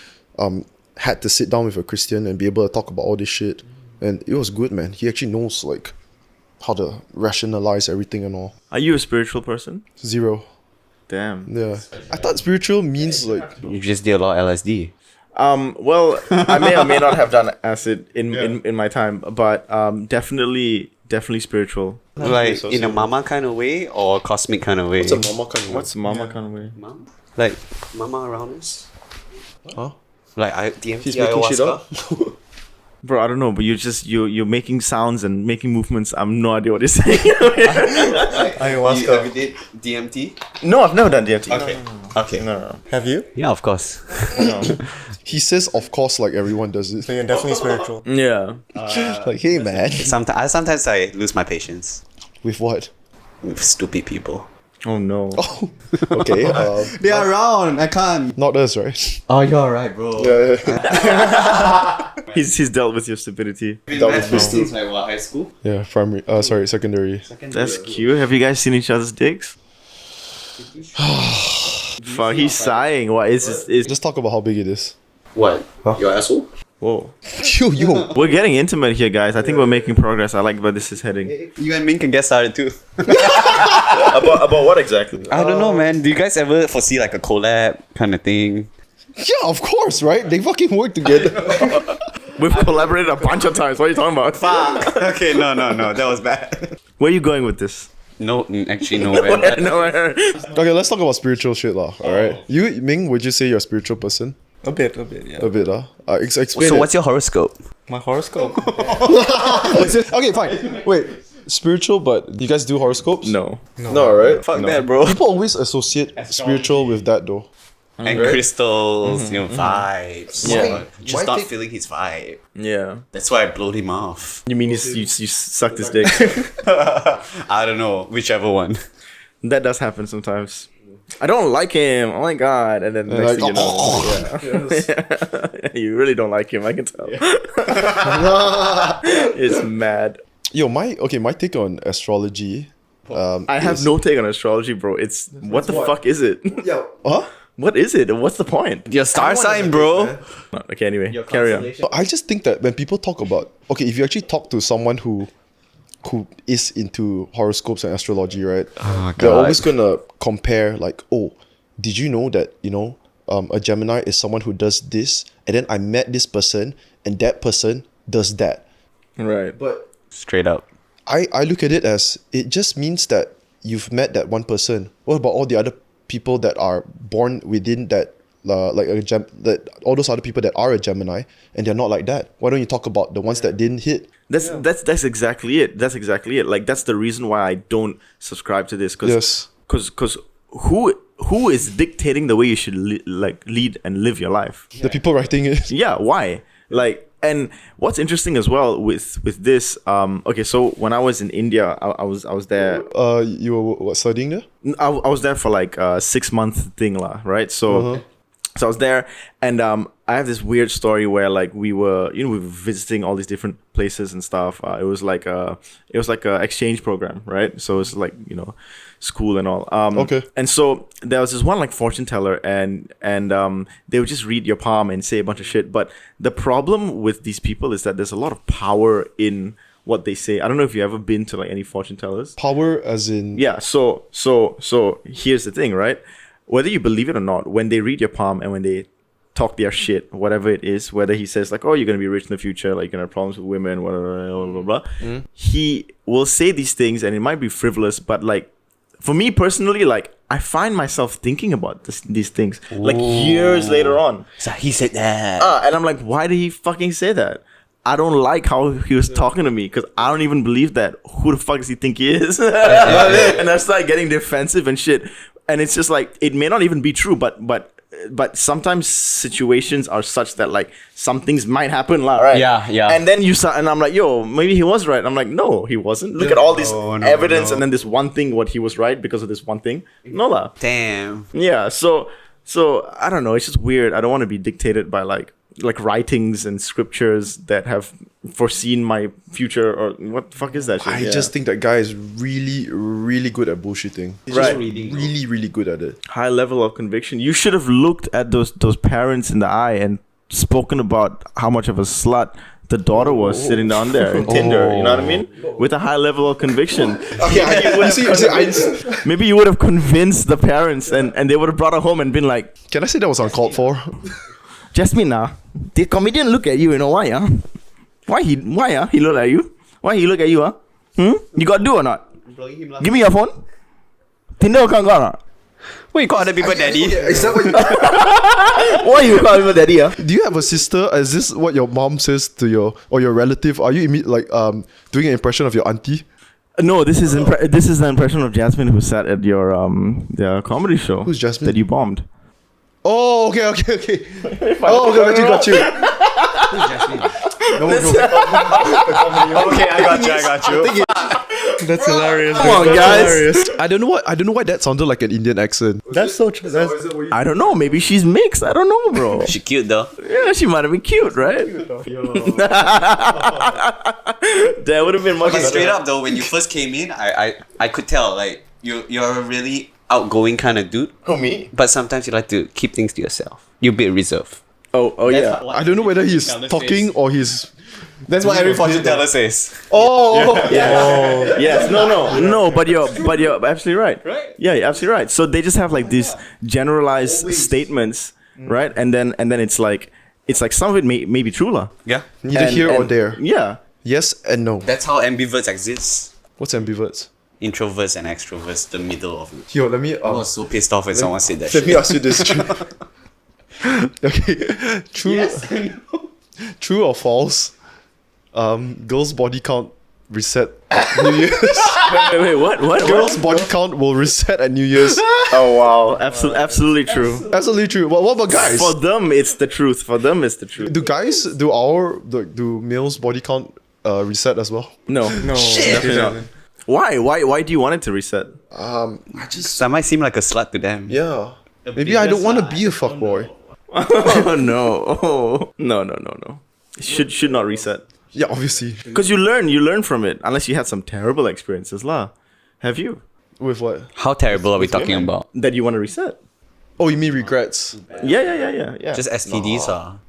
had to sit down with a Christian and be able to talk about all this shit. And it was good, man. He actually knows like how to rationalize everything and all. Are you a spiritual person? Zero. Damn. Yeah. I thought spiritual means like You just did a lot of LSD. Well, I may or may not have done acid in my time, but definitely spiritual. Like in a mama kind of way or cosmic kind of way? it's a mama kind of What's mama kind of way? Mama? Like mama around us? Huh? Like DMT He's making shit ayahuasca? up. Bro, I don't know, but you're making sounds and making movements. I have no idea what you're saying. You ever did DMT? No, I've never done DMT. Okay. Okay. No. Have you? Yeah, of course. He says, of course, like everyone does it. So you're definitely spiritual. Yeah. Like, hey man, Sometimes I lose my patience with what? with stupid people. Oh no. Oh, okay. They are around. I can't. Not us, right? Oh, you're right, bro. He's dealt with your stupidity. Been That met was since like what, high school? Yeah, primary. Sorry, secondary. That's cute. Have you guys seen each other's dicks? Fuck, he's sighing. What is this? Just talk about how big it is. What? Your asshole? Whoa. Yo. We're getting intimate here, guys. I think we're making progress. I like where this is heading. You and Ming can get started too. About what exactly? I don't know, man. Do you guys ever foresee like a collab kind of thing? Yeah, of course, right? They fucking work together. We've collaborated a bunch of times. What are you talking about? Okay, no, that was bad. Where are you going with this? No, actually, nowhere. Nowhere. Okay, let's talk about spiritual shit, lah. All right. You, Ming, would you say you're a spiritual person? A bit, yeah. A bit, explain So, it. what's your horoscope? My horoscope. Okay, fine. Wait, spiritual, but you guys do horoscopes? No. No, right? Fuck that, bro. People always associate spiritual with that, though. And crystals, you know, vibes. Yeah. Just Why not take- feeling his vibe. Yeah. That's why I blowed him off. You mean you sucked his dick? I don't know, whichever one. That does happen sometimes. I don't like him. Oh my god! And then next thing you know, yeah. You really don't like him. I can tell. It's mad. Yo, my take on astrology. I have no take on astrology, bro. It's what the fuck is it? Huh? What is it? What's the point? Your star sign, bro. Okay, anyway, carry on. But I just think that when people talk about if you actually talk to someone who is into horoscopes and astrology, right? They're always gonna compare like, oh, did you know that a Gemini is someone who does this, and then I met this person, and that person does that. Right. But Straight up. I look at it as it just means that you've met that one person. What about all the other people that are born within that, that all those other people that are a Gemini and they're not like that? Why don't you talk about the ones that didn't hit? That's exactly it. That's exactly it. Like that's the reason why I don't subscribe to this. Yes. Because who is dictating the way you should lead and live your life? The people writing it. Yeah, why? Like, and what's interesting as well with this, okay, so when I was in India, I was there. You were studying there? I was there for like a 6-month thing lah, right? So so I was there, and I have this weird story where like we were visiting all these different places and stuff. It was like a exchange program, right? So it's like school and all. Okay. And so there was this one like fortune teller, and they would just read your palm and say a bunch of shit. But the problem with these people is that there's a lot of power in what they say. I don't know if you've ever been to like any fortune tellers. Power as in... Yeah. So here's the thing, right? Whether you believe it or not, when they read your palm and when they talk their shit, whatever it is, whether he says like, oh, you're going to be rich in the future, like you're going to have problems with women, whatever, blah, blah, blah. He will say these things and it might be frivolous, but like, for me personally, like, I find myself thinking about these things like years later on. So he said that. And I'm like, why did he fucking say that? I don't like how he was talking to me because I don't even believe that. Who the fuck does he think he is? And I start getting defensive and shit. And it's just like, it may not even be true, but sometimes situations are such that like some things might happen, lah, right? Yeah. And then and I'm like, yo, maybe he was right. I'm like, no, he wasn't. Look at all this evidence, and then this one thing, what he was right because of this one thing. No, lah. Damn. Yeah. So I don't know. It's just weird. I don't want to be dictated by like writings and scriptures that have foreseen my future, or what the fuck is that shit? I just think that guy is really, really good at bullshitting. He's Right. just really, really good at it. high level of conviction. You should have looked at those parents in the eye and spoken about how much of a slut the daughter was sitting down there in Tinder. You know what I mean? With a high level of conviction. Maybe you would have convinced the parents and they would have brought her home and been like, Can I say that was uncalled for? Jasmine, the comedian look at you, you know why, Why he look at you? Why he look at you, You got to do or not? Give me your phone. Tinder account got or not? Why you call other people daddy? Is that what Why you call people daddy, Do you have a sister? Is this what your mom says to your relative? Are you doing an impression of your auntie? No, this is the impression of Jasmine who sat at your the comedy show. Who's Jasmine? That you bombed. Oh, okay. Oh, got you. Who's Jasmine? No. Okay, I got you. That's hilarious. Come on, That's guys. hilarious. I don't know why that sounded like an Indian accent. That's so true. I don't know. Maybe she's mixed. I don't know, bro. She cute though. Yeah, she might have been cute, right? That would have been much Okay, better. straight up though, when you first came in, I could tell like you're a really outgoing kind of dude. Who, me? But sometimes you like to keep things to yourself. You're a bit reserved. Oh yeah. I don't know whether he's talking or he's. That's what every fortune teller says. Oh, Yeah. Yes. No. But you're absolutely right. Right? Yeah, you're absolutely right. So they just have like these generalized statements, right? And then it's like some of it may be true, lah. Yeah. Neither here or there. Yeah. Yes and no. That's how ambiverts exist. What's ambiverts? Introverts and extroverts, the middle of it. Yo, let me. I was so pissed off when someone said that Let shit. me ask you this. Okay, true or false? Girls' body count reset at New Year's. Wait, what? Girls' body count will reset at New Year's. Oh wow, absolutely true. Absolutely true. What about guys? For them, it's the truth. For them, it's the truth. Do males' body count reset as well? No, definitely not. Why do you want it to reset? That might seem like a slut to them. Yeah. Maybe I don't want to be a fuckboy. Oh no. No. It should not reset. Yeah, obviously. Because you learn from it. Unless you had some terrible experiences, lah. Have you? With what? How terrible are we talking about? That you want to reset? Oh, you mean regrets? Yeah. Just STDs are.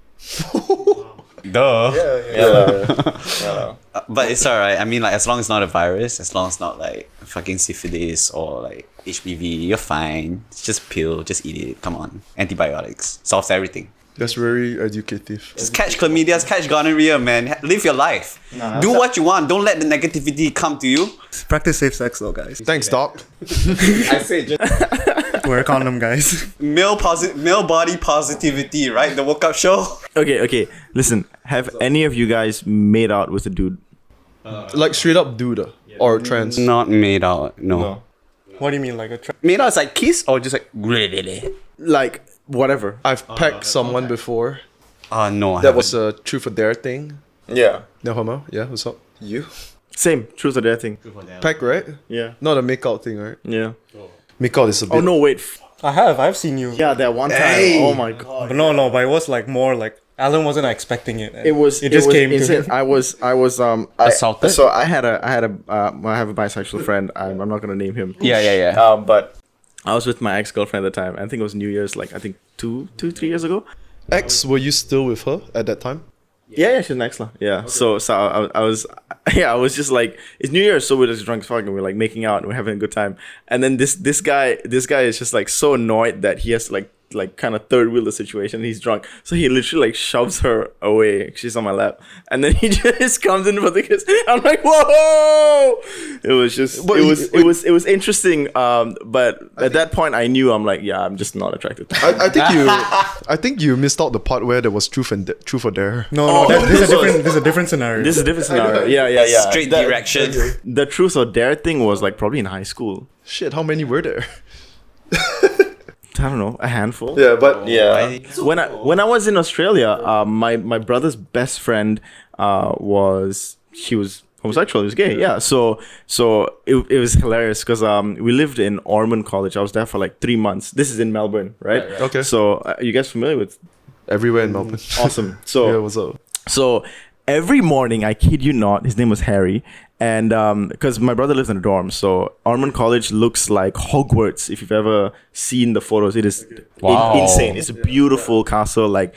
Duh. Yeah. But it's alright. I mean, like, as long as it's not a virus, as long as it's not like fucking syphilis or like HPV, you're fine. It's just a pill, just eat it. Come on. Antibiotics solves everything. That's very educative. Just catch chlamydia, catch gonorrhea, man. Live your life. Do what you want. Don't let the negativity come to you. Practice safe sex though, guys. Thanks, Doc. I say just Wear a condom, guys. male body positivity, right? The woke up show. Okay. Listen, have any of you guys made out with a dude? Like straight up dude or trans. Not made out. No. What do you mean, like a Made out is like kiss or just like really? Like whatever. I've pegged someone before. No. That was a truth or dare thing. Yeah. No homo. Yeah, what's up? You? Same. Truth or dare thing. Peg, right? Yeah. Not a make out thing, right? Yeah. Make out is a bit. Oh no, wait. I've seen you. Yeah, that one time. Hey. Oh my god. But no, but it was like more like Alan wasn't expecting it. It just came to insane. him. I was Assaulted? So I have a bisexual friend. I'm not gonna name him. Yeah. But I was with my ex-girlfriend at the time. I think it was New Year's, like I think 3 years ago. Ex, were you still with her at that time? Yeah, she's an ex. Yeah. Okay. So I was just like, it's New Year's, so we're just drunk as fuck and we're like making out and we're having a good time. And then this guy is just like so annoyed that he has to like kind of third wheel the situation. He's drunk, so he literally like shoves her away. She's on my lap, and then he just comes in for the kiss. I'm like, whoa! It was just it was interesting. But at that point, I knew I'm like, yeah, I'm just not attracted to her. I think you missed out the part where there was truth or dare. No, this is a different scenario. This is a different scenario. Yeah. Straight direction. The truth or dare thing was like probably in high school. Shit, how many were there? I don't know, a handful. Yeah, but When I was in Australia, my brother's best friend was homosexual. He was gay. Yeah. So it was hilarious because we lived in Ormond College. I was there for like 3 months. This is in Melbourne, right? Okay. So you guys familiar with? Everywhere in Melbourne. Awesome. So Yeah, what's up? So every morning, I kid you not, his name was Harry. And because my brother lives in a dorm, so Ormond College looks like Hogwarts. If you've ever seen the photos, it is insane. It's a beautiful castle, like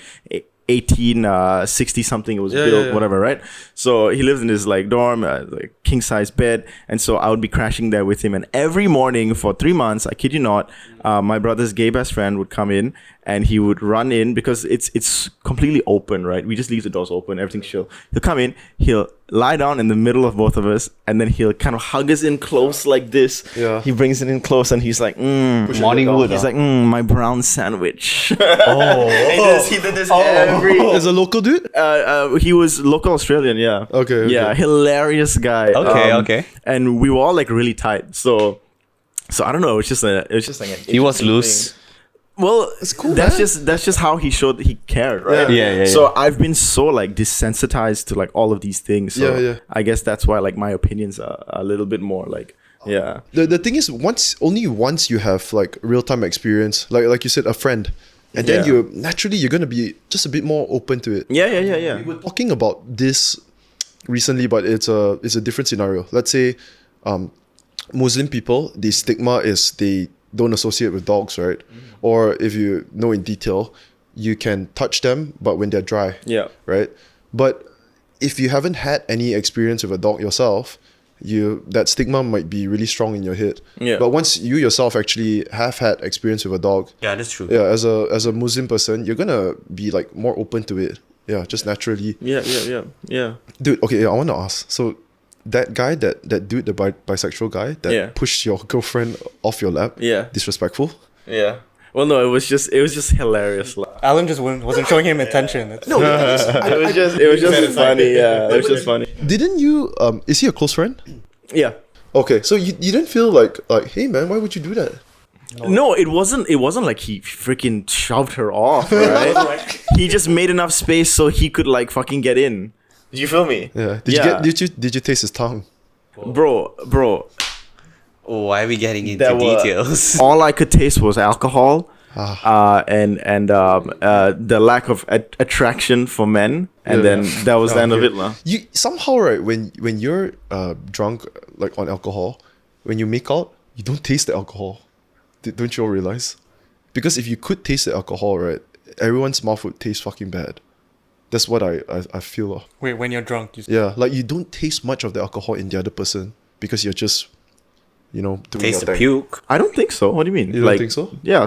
1860 something it was built, whatever, right? So he lives in his like dorm, like king size bed, and so I would be crashing there with him. And every morning for 3 months, I kid you not, my brother's gay best friend would come in and he would run in because it's completely open, right? We just leave the doors open, everything's chill. He'll come in, he'll lie down in the middle of both of us, and then he'll kind of hug us in close like this. Yeah. He brings it in close and he's like, Morning wood. he's like, my brown sandwich. He did this every. As a local dude? He was local Australian, yeah. Okay. Yeah, hilarious guy. Okay. And we were all like really tight. So I don't know. It was just like an He was interesting loose. thing. Well, it's cool, That's man. just how he showed he cared, right? Yeah. So I've been so like desensitized to like all of these things. So Yeah. I guess that's why like my opinions are a little bit more like yeah. The thing is, only once you have like real time experience, like you said, a friend, and then Yeah. you're gonna be just a bit more open to it. Yeah. We were talking about this recently, but it's a different scenario. Let's say, Muslim people, the stigma is they don't associate with dogs, right? Or if you know in detail, you can touch them, but when they're dry, Yeah. right? But if you haven't had any experience with a dog yourself, that stigma might be really strong in your head. Yeah. But once you yourself actually have had experience with a dog, Yeah, that's true. yeah, as a Muslim person, you're gonna be like more open to it. Yeah, just naturally. Yeah. Dude, okay, I wanna ask. So that guy, that dude, the bisexual guy that pushed your girlfriend off your lap, Yeah. disrespectful. Yeah. Well, no, it was just hilarious. Alan just wasn't showing him attention. It was just funny. Yeah, it was just funny. Didn't you? Is he a close friend? Yeah. Okay, so you didn't feel like, hey man, why would you do that? No, it wasn't like he freaking shoved her off, right? He just made enough space so he could like fucking get in. Did you feel me? Yeah. Did you taste his tongue? Bro. Oh, why are we getting into There were- details? All I could taste was alcohol, and the lack of attraction for men, and then that was the end of it, lah. You somehow, right, when you're drunk, like on alcohol, when you make out, you don't taste the alcohol. Don't you all realize? Because if you could taste the alcohol, right, everyone's mouth would taste fucking bad. That's what I feel. Wait, when you're drunk, Yeah, like you don't taste much of the alcohol in the other person because you're just, doing Taste your the thing. puke. I don't think so. What do you mean? You don't like, think so? Yeah,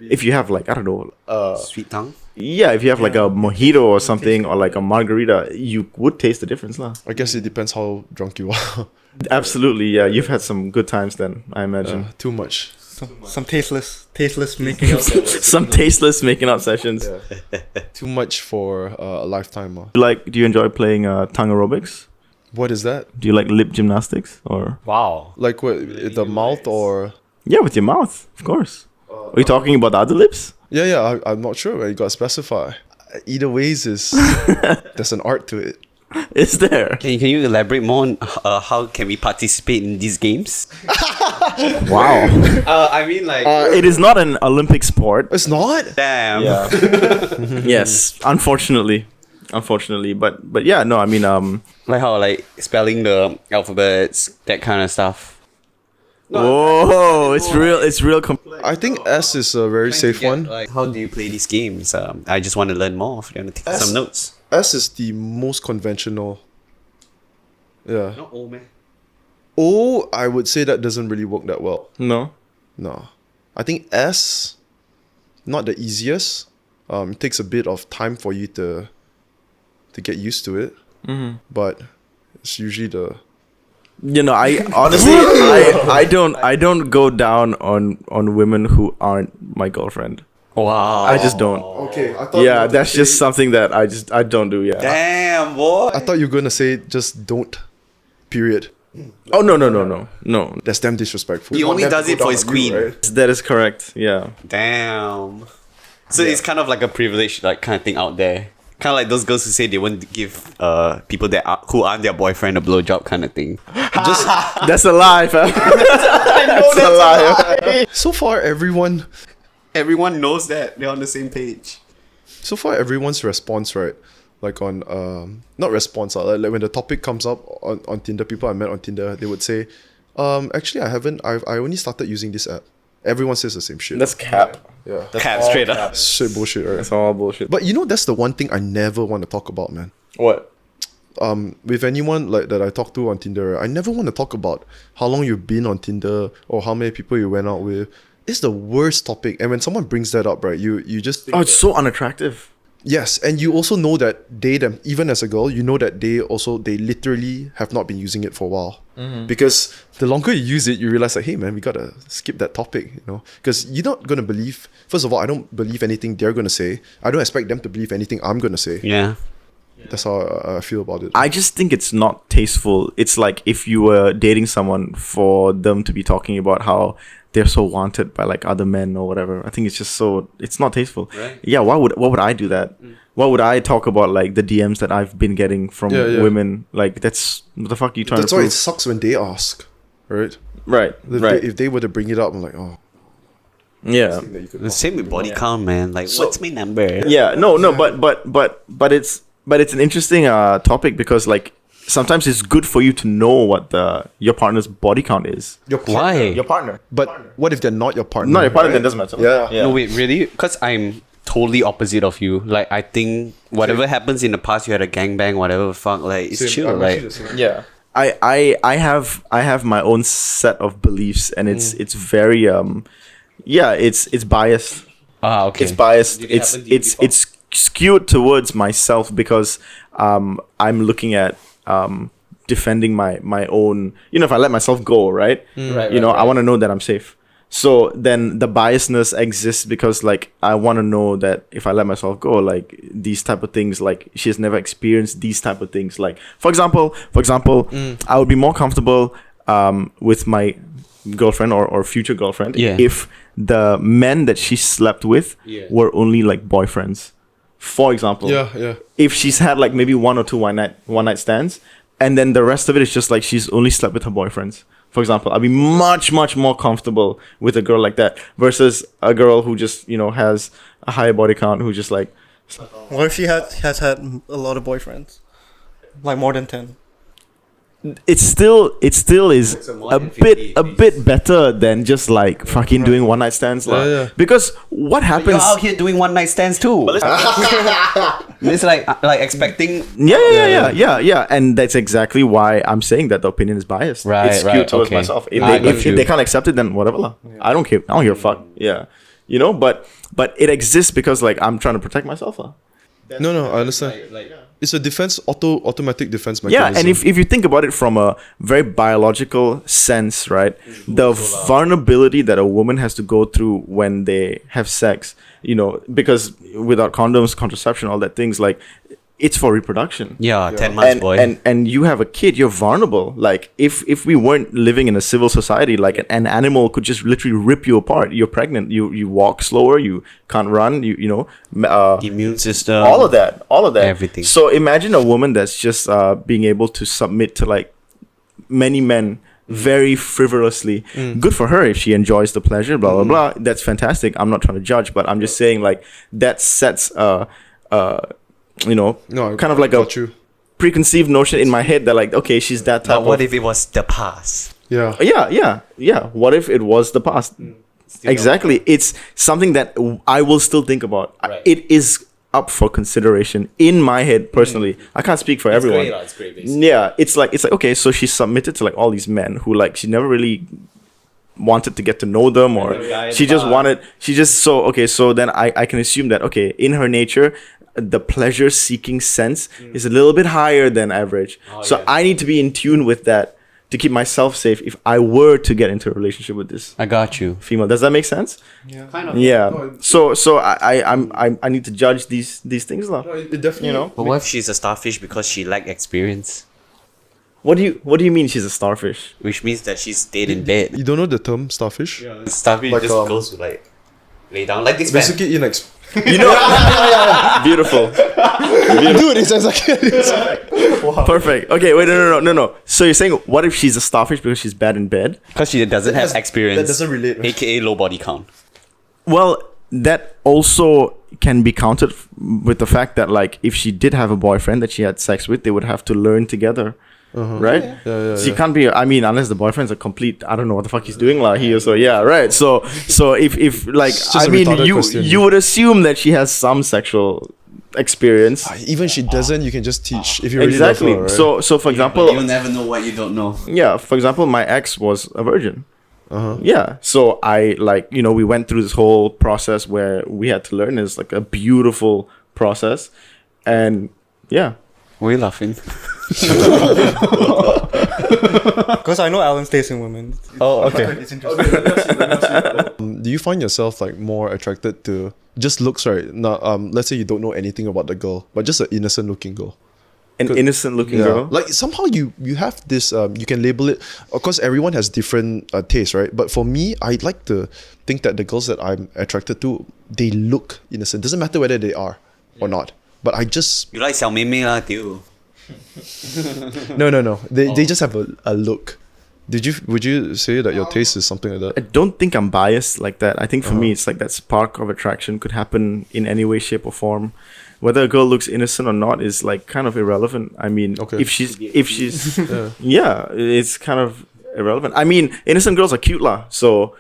if you have like I don't know, Sweet tongue. yeah, if you have like a mojito or something or like a margarita, you would taste the difference, lah. I guess it depends how drunk you are. Absolutely, yeah. You've had some good times then, I imagine. Too much. some tasteless making out. Some tasteless making out sessions. Too much for a lifetime. Do you enjoy playing tongue aerobics? What is that? Do you like lip gymnastics or? Wow. Like what? The mouth or? Yeah, with your mouth, of course. Are you talking about the other lips? Yeah. I'm not sure. Man. You got to specify. Either ways is there's an art to it. Is there? Can you elaborate more on how can we participate in these games? Wow. I mean, like, It is not an Olympic sport. It's not. damn. Yeah. Yes, unfortunately, but yeah, no, I mean, Like how, like, spelling the alphabets, that kind of stuff. whoa, it's real complex. I think S is a very safe one. Like, how do you play these games? I just want to learn more. If you want to take some notes. S is the most conventional. Yeah. Not old man. O, I would say that doesn't really work that well. No. No. I think S, not the easiest. It takes a bit of time for you to get used to it. Mm-hmm. But it's usually the... I honestly, I don't go down on women who aren't my girlfriend. Wow. I just don't. Okay, I thought Yeah, that's just something that I don't do. Yeah. Damn, boy. I thought you were gonna say just don't. Period. Oh no. That's damn disrespectful. He You want only them to does go it for down his on you, queen. right? That is correct. Yeah. Damn. So it's kind of like a privilege, like, kind of thing out there. Kind of like those girls who say they won't give people who aren't their boyfriend a blowjob kind of thing. Just That's a lie, fam. That's a lie. so far, everyone knows that they're on the same page. So far, everyone's response, right? Like on, not response, like when the topic comes up on Tinder, people I met on Tinder, they would say, actually, I only started using this app. Everyone says the same shit. That's cap. Yeah. Cap straight up. Shit bullshit, right? That's all bullshit. But you know, that's the one thing I never want to talk about, man. What? With anyone like that I talk to on Tinder, I never want to talk about how long you've been on Tinder or how many people you went out with. It's the worst topic. And when someone brings that up, right, you just think It's so unattractive. yes, and you also know that them, even as a girl, you know that they literally have not been using it for a while. Because the longer you use it, you realize like, hey man, we gotta skip that topic, you know? Because you're not gonna believe. First of all, I don't believe anything they're gonna say. I don't expect them to believe anything I'm gonna say. Yeah. That's how I feel about it. I just think it's not tasteful. It's like if you were dating someone for them to be talking about how they're so wanted by like other men or whatever. I think it's just it's not tasteful. Right. Yeah, what would I do that? Why would I talk about like the DMs that I've been getting from women? Like that's what the fuck are you trying That's to why prove? it sucks when they ask, right? Right. If they were to bring it up, I'm like, oh, Yeah. thing that you could The same with body count, man. Like, what's my number? Yeah, no, but it's an interesting topic because like sometimes it's good for you to know what your partner's body count is. your partner. Why? Your partner, But what if they're not your partner? not your partner, right? then doesn't matter. Yeah. No, wait, really? Because I'm totally opposite of you. Like, I think whatever happens in the past, you had a gangbang, whatever the fuck, like, it's Same, chill. I'm Like, actually the same. Yeah. I have my own set of beliefs and it's very it's biased. okay. It's biased. Did it happen to you before? It's skewed towards myself because I'm looking at defending my own, if I let myself go, right? I want to know that I'm safe. So then the biasness exists because like I want to know that if I let myself go, like these type of things, like she has never experienced these type of things. Like for example, I would be more comfortable with my girlfriend or future girlfriend if the men that she slept with were only like boyfriends. For example, if she's had like maybe one or two one night stands, and then the rest of it is just like she's only slept with her boyfriends. For example, I'd be much more comfortable with a girl like that versus a girl who just has a higher body count who just like. What if she has had a lot of boyfriends, like more than 10? It still is more a than bit 50, better than just like fucking doing one night stands lah. Because what happens? You're out here doing one night stands too. It's like expecting. Yeah, and that's exactly why I'm saying that the opinion is biased. Right, it's skewed right, towards okay. myself. If If they can't accept it, then whatever lah. I don't care. I don't give a fuck. Yeah, but it exists because like I'm trying to protect myself lah. No, I understand. It's a defense, automatic defense Yeah, mechanism. and if you think about it from a very biological sense, right? The vulnerability that a woman has to go through when they have sex, because without condoms, contraception, all that things, like it's for reproduction. Yeah, 10 months, boy. And you have a kid, you're vulnerable. Like if we weren't living in a civil society, like an animal could just literally rip you apart. You're pregnant, you walk slower, you can't run, Immune system. all of that. Everything. So imagine a woman that's just being able to submit to like many men very frivolously. Good for her if she enjoys the pleasure, blah blah blah. That's fantastic. I'm not trying to judge, but I'm just saying like that sets kind of like a got you. preconceived notion in my head that like, okay, she's that type But what of. if it was the past? Yeah. Yeah. What if it was the past? Exactly. It's something that I will still think about. Right. It is up for consideration in my head personally. I can't speak for everyone. It's great, basically. Yeah, it's like okay, so she submitted to like all these men who like she never really wanted to get to know them, or she just wanted so then I can assume that okay, in her nature the pleasure seeking sense is a little bit higher than average. I need to be in tune with that to keep myself safe if I were to get into a relationship with this I got you. female. Does that make sense? Yeah. Kind of. Yeah. So I need to judge these things lah. No, it definitely. But what if she's a starfish because she lacked experience? What do you mean she's a starfish? Which means that she's dead in bed. You don't know the term starfish? Starfish Like, just goes to like lay down like this. Man. Basically, You know, beautiful. Dude, it's exactly. Perfect. Okay, wait, no. So you're saying, what if she's a starfish because she's bad in bed? Because she doesn't have experience. That doesn't relate. Right? AKA low body count. Well, that also can be counted with the fact that, like, if she did have a boyfriend that she had sex with, they would have to learn together. right? Yeah, So you can't be. I mean, unless the boyfriend's a complete. I don't know what the fuck he's doing, like he. So yeah, right. So if like It's just I a mean, retarded you question. you would assume that she has some sexual experience. Even she doesn't, you can just teach if you really Exactly. love her, right? So for example, You'll never know what you don't know. yeah, for example, my ex was a virgin. Uh-huh. Yeah, so I like we went through this whole process where we had to learn. It's like a beautiful process, and yeah. Why are you laughing? Because I know Alan stays in women. Oh, okay. It's interesting. Do you find yourself like more attracted to just looks, right? Now, let's say you don't know anything about the girl, but just an innocent looking girl. An innocent looking Yeah, girl. like somehow you have this you can label it. Of course, everyone has different tastes, right? But for me, I like to think that the girls that I'm attracted to, they look innocent. Doesn't matter whether they are or not. But I just You like Xiao Mei Mei lah, too. no. They just have a look. Would you say that your taste is something like I that? don't think I'm biased like that. I think for me, it's like that spark of attraction could happen in any way, shape, or form. Whether a girl looks innocent or not is like kind of irrelevant. I mean, Okay. if she's yeah, it's kind of irrelevant. I mean, innocent girls are cute lah. So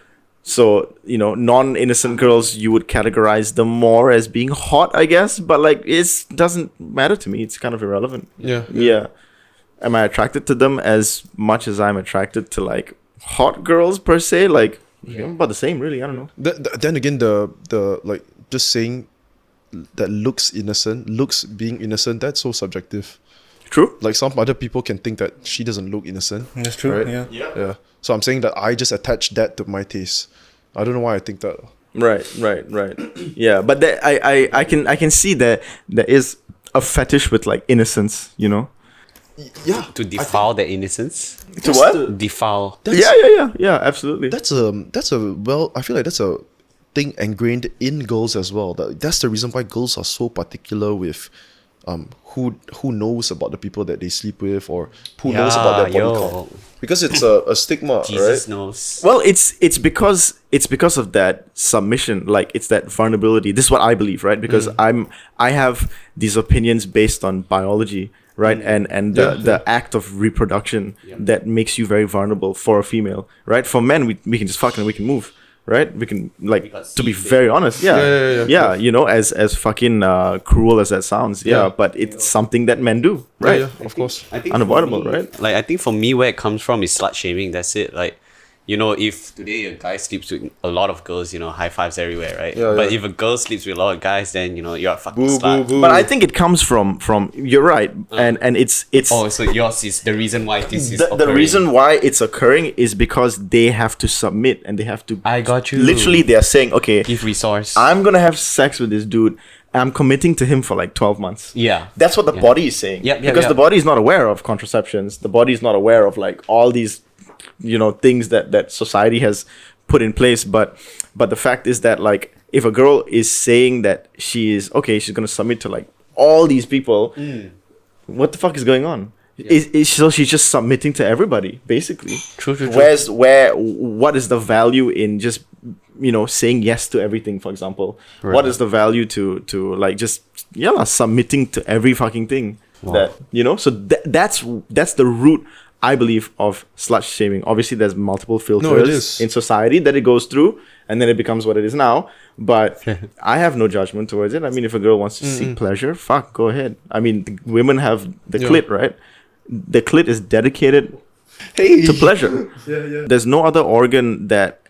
non-innocent girls, you would categorize them more as being hot, I guess. But like, it doesn't matter to me. It's kind of irrelevant. Yeah. Am I attracted to them as much as I'm attracted to like hot girls per se? Like, about the same, really. I don't know. Then again, the like just saying that looks being innocent, that's so subjective. True. Like some other people can think that she doesn't look innocent. That's true. Right? Yeah. So I'm saying that I just attach that to my taste. I don't know why I think that. Right. Yeah, but I can see that there is a fetish with like innocence, Yeah. To defile their innocence. To what? Defile. Yeah, absolutely. That's I feel like that's a thing ingrained in girls as well. That's the reason why girls are so particular with who knows about the people that they sleep with or who knows about their body count. Because it's a stigma, Jesus right? knows. Well, it's because of that submission, like it's that vulnerability. This is what I believe, right? Because I have these opinions based on biology, right? And the act of reproduction that makes you very vulnerable for a female, right? For men, we can just fuck and we can move. Right, we can to be very honest, yeah. As fucking cruel as that sounds, but it's something that men do, right? Yeah, of course. I think Unavoidable, for me, right? Like I think for me, where it comes from is slut shaming. That's it. Like, if today a guy sleeps with a lot of girls, high fives everywhere, right? Yeah, but yeah. if a girl sleeps with a lot of guys, then you're a fucking Boo, slut. boo, boo. But I think it comes from you're right, and it's Oh, so yours is the reason why this is the occurring. reason why it's occurring is because they have to submit and they have to. I got you. Literally, they are saying, okay, Give resource. I'm gonna have sex with this dude. I'm committing to him for like 12 months. Yeah. That's what the body is saying. Because the body is not aware of contraceptions. The body is not aware of like all these, things that society has put in place. But the fact is that like if a girl is saying that she's gonna submit to like all these people, what the fuck is going on? So she's just submitting to everybody, basically. True. What is the value in just saying yes to everything, for example? Right. What is the value to like just submitting to every fucking thing? Wow. That so that's the root, I believe, of slut shaming. Obviously there's multiple filters is. in society that it goes through and then it becomes what it is now, but I have no judgment towards it. I mean, if a girl wants to seek pleasure, fuck, go ahead. I mean, women have the clit, right? The clit is dedicated to pleasure. There's no other organ that,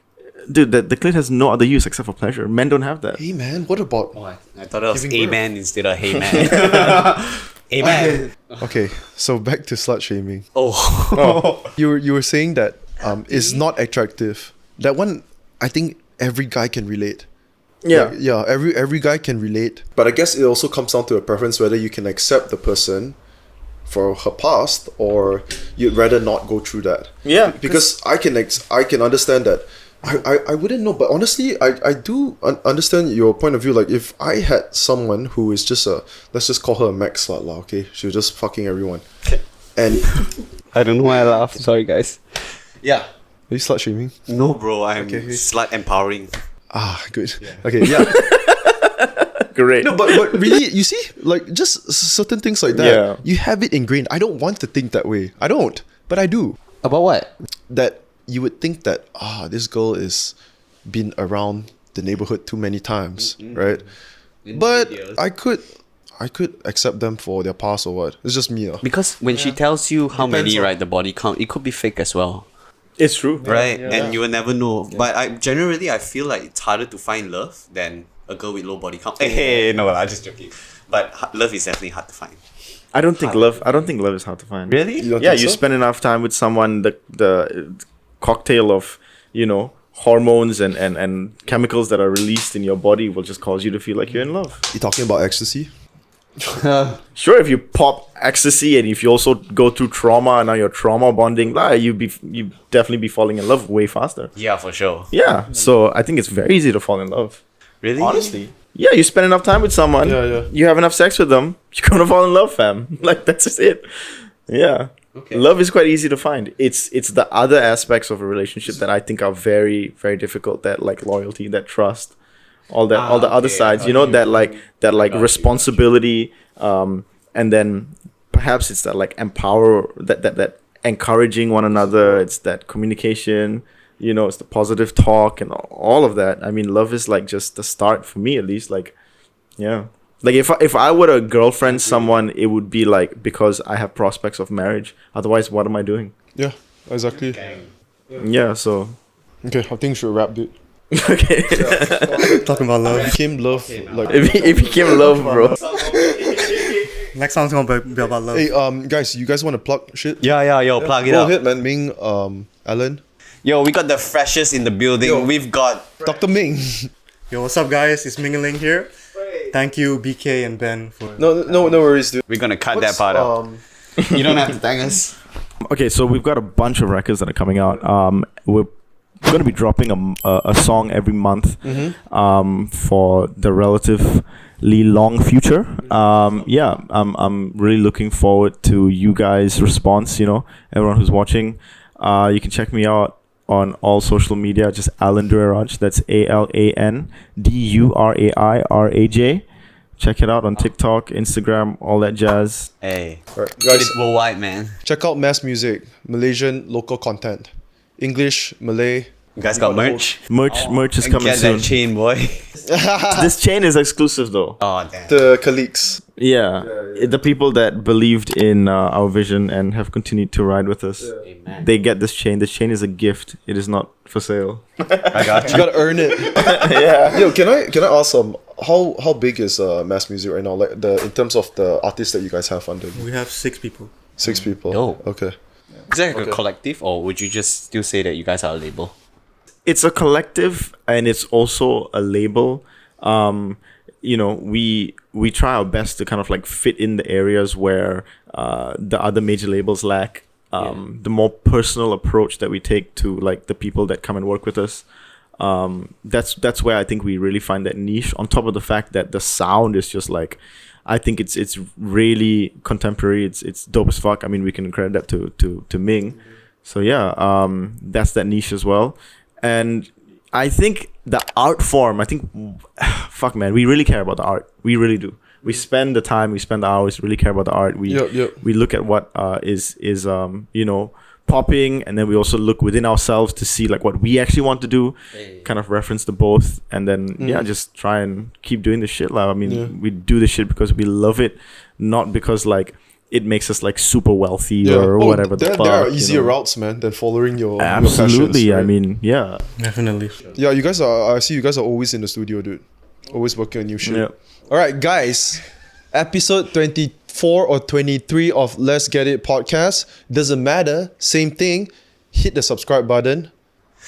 dude, the clit has no other use except for pleasure. Men don't have that. Hey man, what about? Oh, I thought it was Giving birth. amen instead of hey man. Amen. Okay, so back to slut shaming. Oh. You were saying that is not attractive. That one, I think every guy can relate. Yeah. Like, yeah, every guy can relate. But I guess it also comes down to a preference whether you can accept the person for her past or you'd rather not go through that. Yeah, Because I can understand that. I wouldn't know, but honestly, I do understand your point of view. Like, if I had someone who is just let's just call her a max slut lah, okay? She was just fucking everyone. And I don't know why I laugh. Sorry, guys. Yeah. are you slut shaming? No, bro. I'm Okay. slut empowering. Ah, good. Okay, yeah. Great. No, but really, you see, like just certain things like that, Yeah. you have it ingrained. I don't want to think that way. I don't, but I do. About what? That you would think that this girl is been around the neighborhood too many times, right? But I could accept them for their past or what. It's just me. Because when she tells you how Depends many, on- right, the body count, it could be fake as well. It's true. Right? And you will never know. But I feel like it's harder to find love than a girl with low body count. Hey, no, I'm just joking. But love is definitely hard to find. I don't think love is hard to find. Really? You don't Yeah, think you so? spend enough time with someone, the cocktail of, hormones and chemicals that are released in your body will just cause you to feel like you're in love. You talking about ecstasy? Sure, if you pop ecstasy and if you also go through trauma and now you're trauma bonding, you definitely be falling in love way faster. Yeah, for sure. Yeah, so I think it's very easy to fall in love. Really? Honestly. Yeah, you spend enough time with someone. Yeah. You have enough sex with them. You're gonna fall in love, fam. Like that's just it. Yeah. Okay. Love is quite easy to find. It's the other aspects of a relationship that I think are very, very difficult. That like loyalty, that trust, all the other sides. That responsibility, and then perhaps it's that like that encouraging one another. It's that communication. It's the positive talk and all of that. I mean, love is like just the start for me, at least. Like, yeah. Like if I were to girlfriend someone, it would be like because I have prospects of marriage. Otherwise, what am I doing? Yeah, exactly. Yeah. So. Okay, I think we should wrap, dude. Okay. Talking about love. Became love. Like, It became love, bro. Next song's gonna be about love. hey, guys, you guys want to plug shit? Yeah, yo, plug it Go up. ahead, man. Ming, Alan, Yo, we got the freshest in the building. Yo. We've got Dr. Ming. Yo, what's up, guys? It's Mingling here. Thank you, BK and Ben, for. No worries, dude. we're gonna cut that part out. You don't have to thank us. Okay, so we've got a bunch of records that are coming out. We're going to be dropping a song every month for the relatively long future. I'm really looking forward to you guys' response. Everyone who's watching, you can check me out on all social media. Just Alan Duraraj. That's AlanDuraraj. Check it out on TikTok, Instagram, all that jazz. Hey, Alright, guys, it's worldwide, man. check out Mass Music, Malaysian local content, English, Malay. You guys got merch? Merch is coming Get soon. that chain, boy. This chain is exclusive though. Oh, damn. The colleagues. Yeah. The people that believed in our vision and have continued to ride with us, Amen. they get this chain. This chain is a gift. It is not for sale. I got You gotta earn it. Yeah. Yo, can I ask how big is Mass Music right now? Like in terms of the artists that you guys have under you? We have 6 people. 6 people. Yo. Okay. Is that like a collective, or would you just still say that you guys are a label? It's a collective and it's also a label. We try our best to kind of like fit in the areas where the other major labels lack. The more personal approach that we take to like the people that come and work with us. That's where I think we really find that niche. On top of the fact that the sound is just like, I think it's really contemporary. It's dope as fuck. I mean, we can credit that to Ming. So yeah, that's that niche as well. And I think the art form, fuck man, we really care about the art. We really do. We spend the time, we spend the hours, really care about the art. We look at what is popping, and then we also look within ourselves to see like what we actually want to do, kind of reference the both, and then just try and keep doing this shit. Like, I mean, we do this shit because we love it, not because like it makes us like super wealthy or whatever the fuck. There are easier routes, man, than following your Absolutely. Your passions, right? I mean, yeah. Definitely. Yeah, you guys are. I see you guys are always in the studio, dude. Always working on new shit. Yeah. All right, guys. Episode 24 or 23 of Let's Get It podcast. Doesn't matter. Same thing. Hit the subscribe button.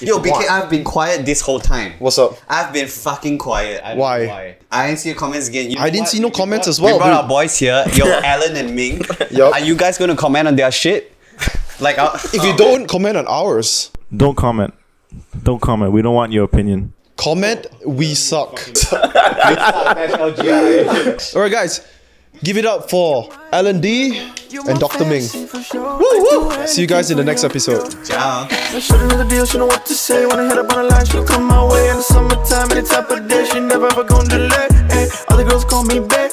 Yo, BK, I've been quiet this whole time. What's up? I've been fucking quiet. I don't Why? know why. I didn't see your comments again. You know I didn't what? see no comments as We well, brought dude. our boys here. Yo, Alan and Ming. Yup. Are you guys gonna comment on their shit? Like, If you don't comment on ours, Don't comment. Don't comment. We don't want your opinion. comment. We suck. All right, guys. Give it up for Alan D and Dr. Ming. Woo, woo. See you guys in the next episode. ciao. I should've know the deal, she know what to say. When I hit up on the line, she'll come my way. In the summertime, any type of day, she never ever gon' delay. Ay, all the girls call me baby.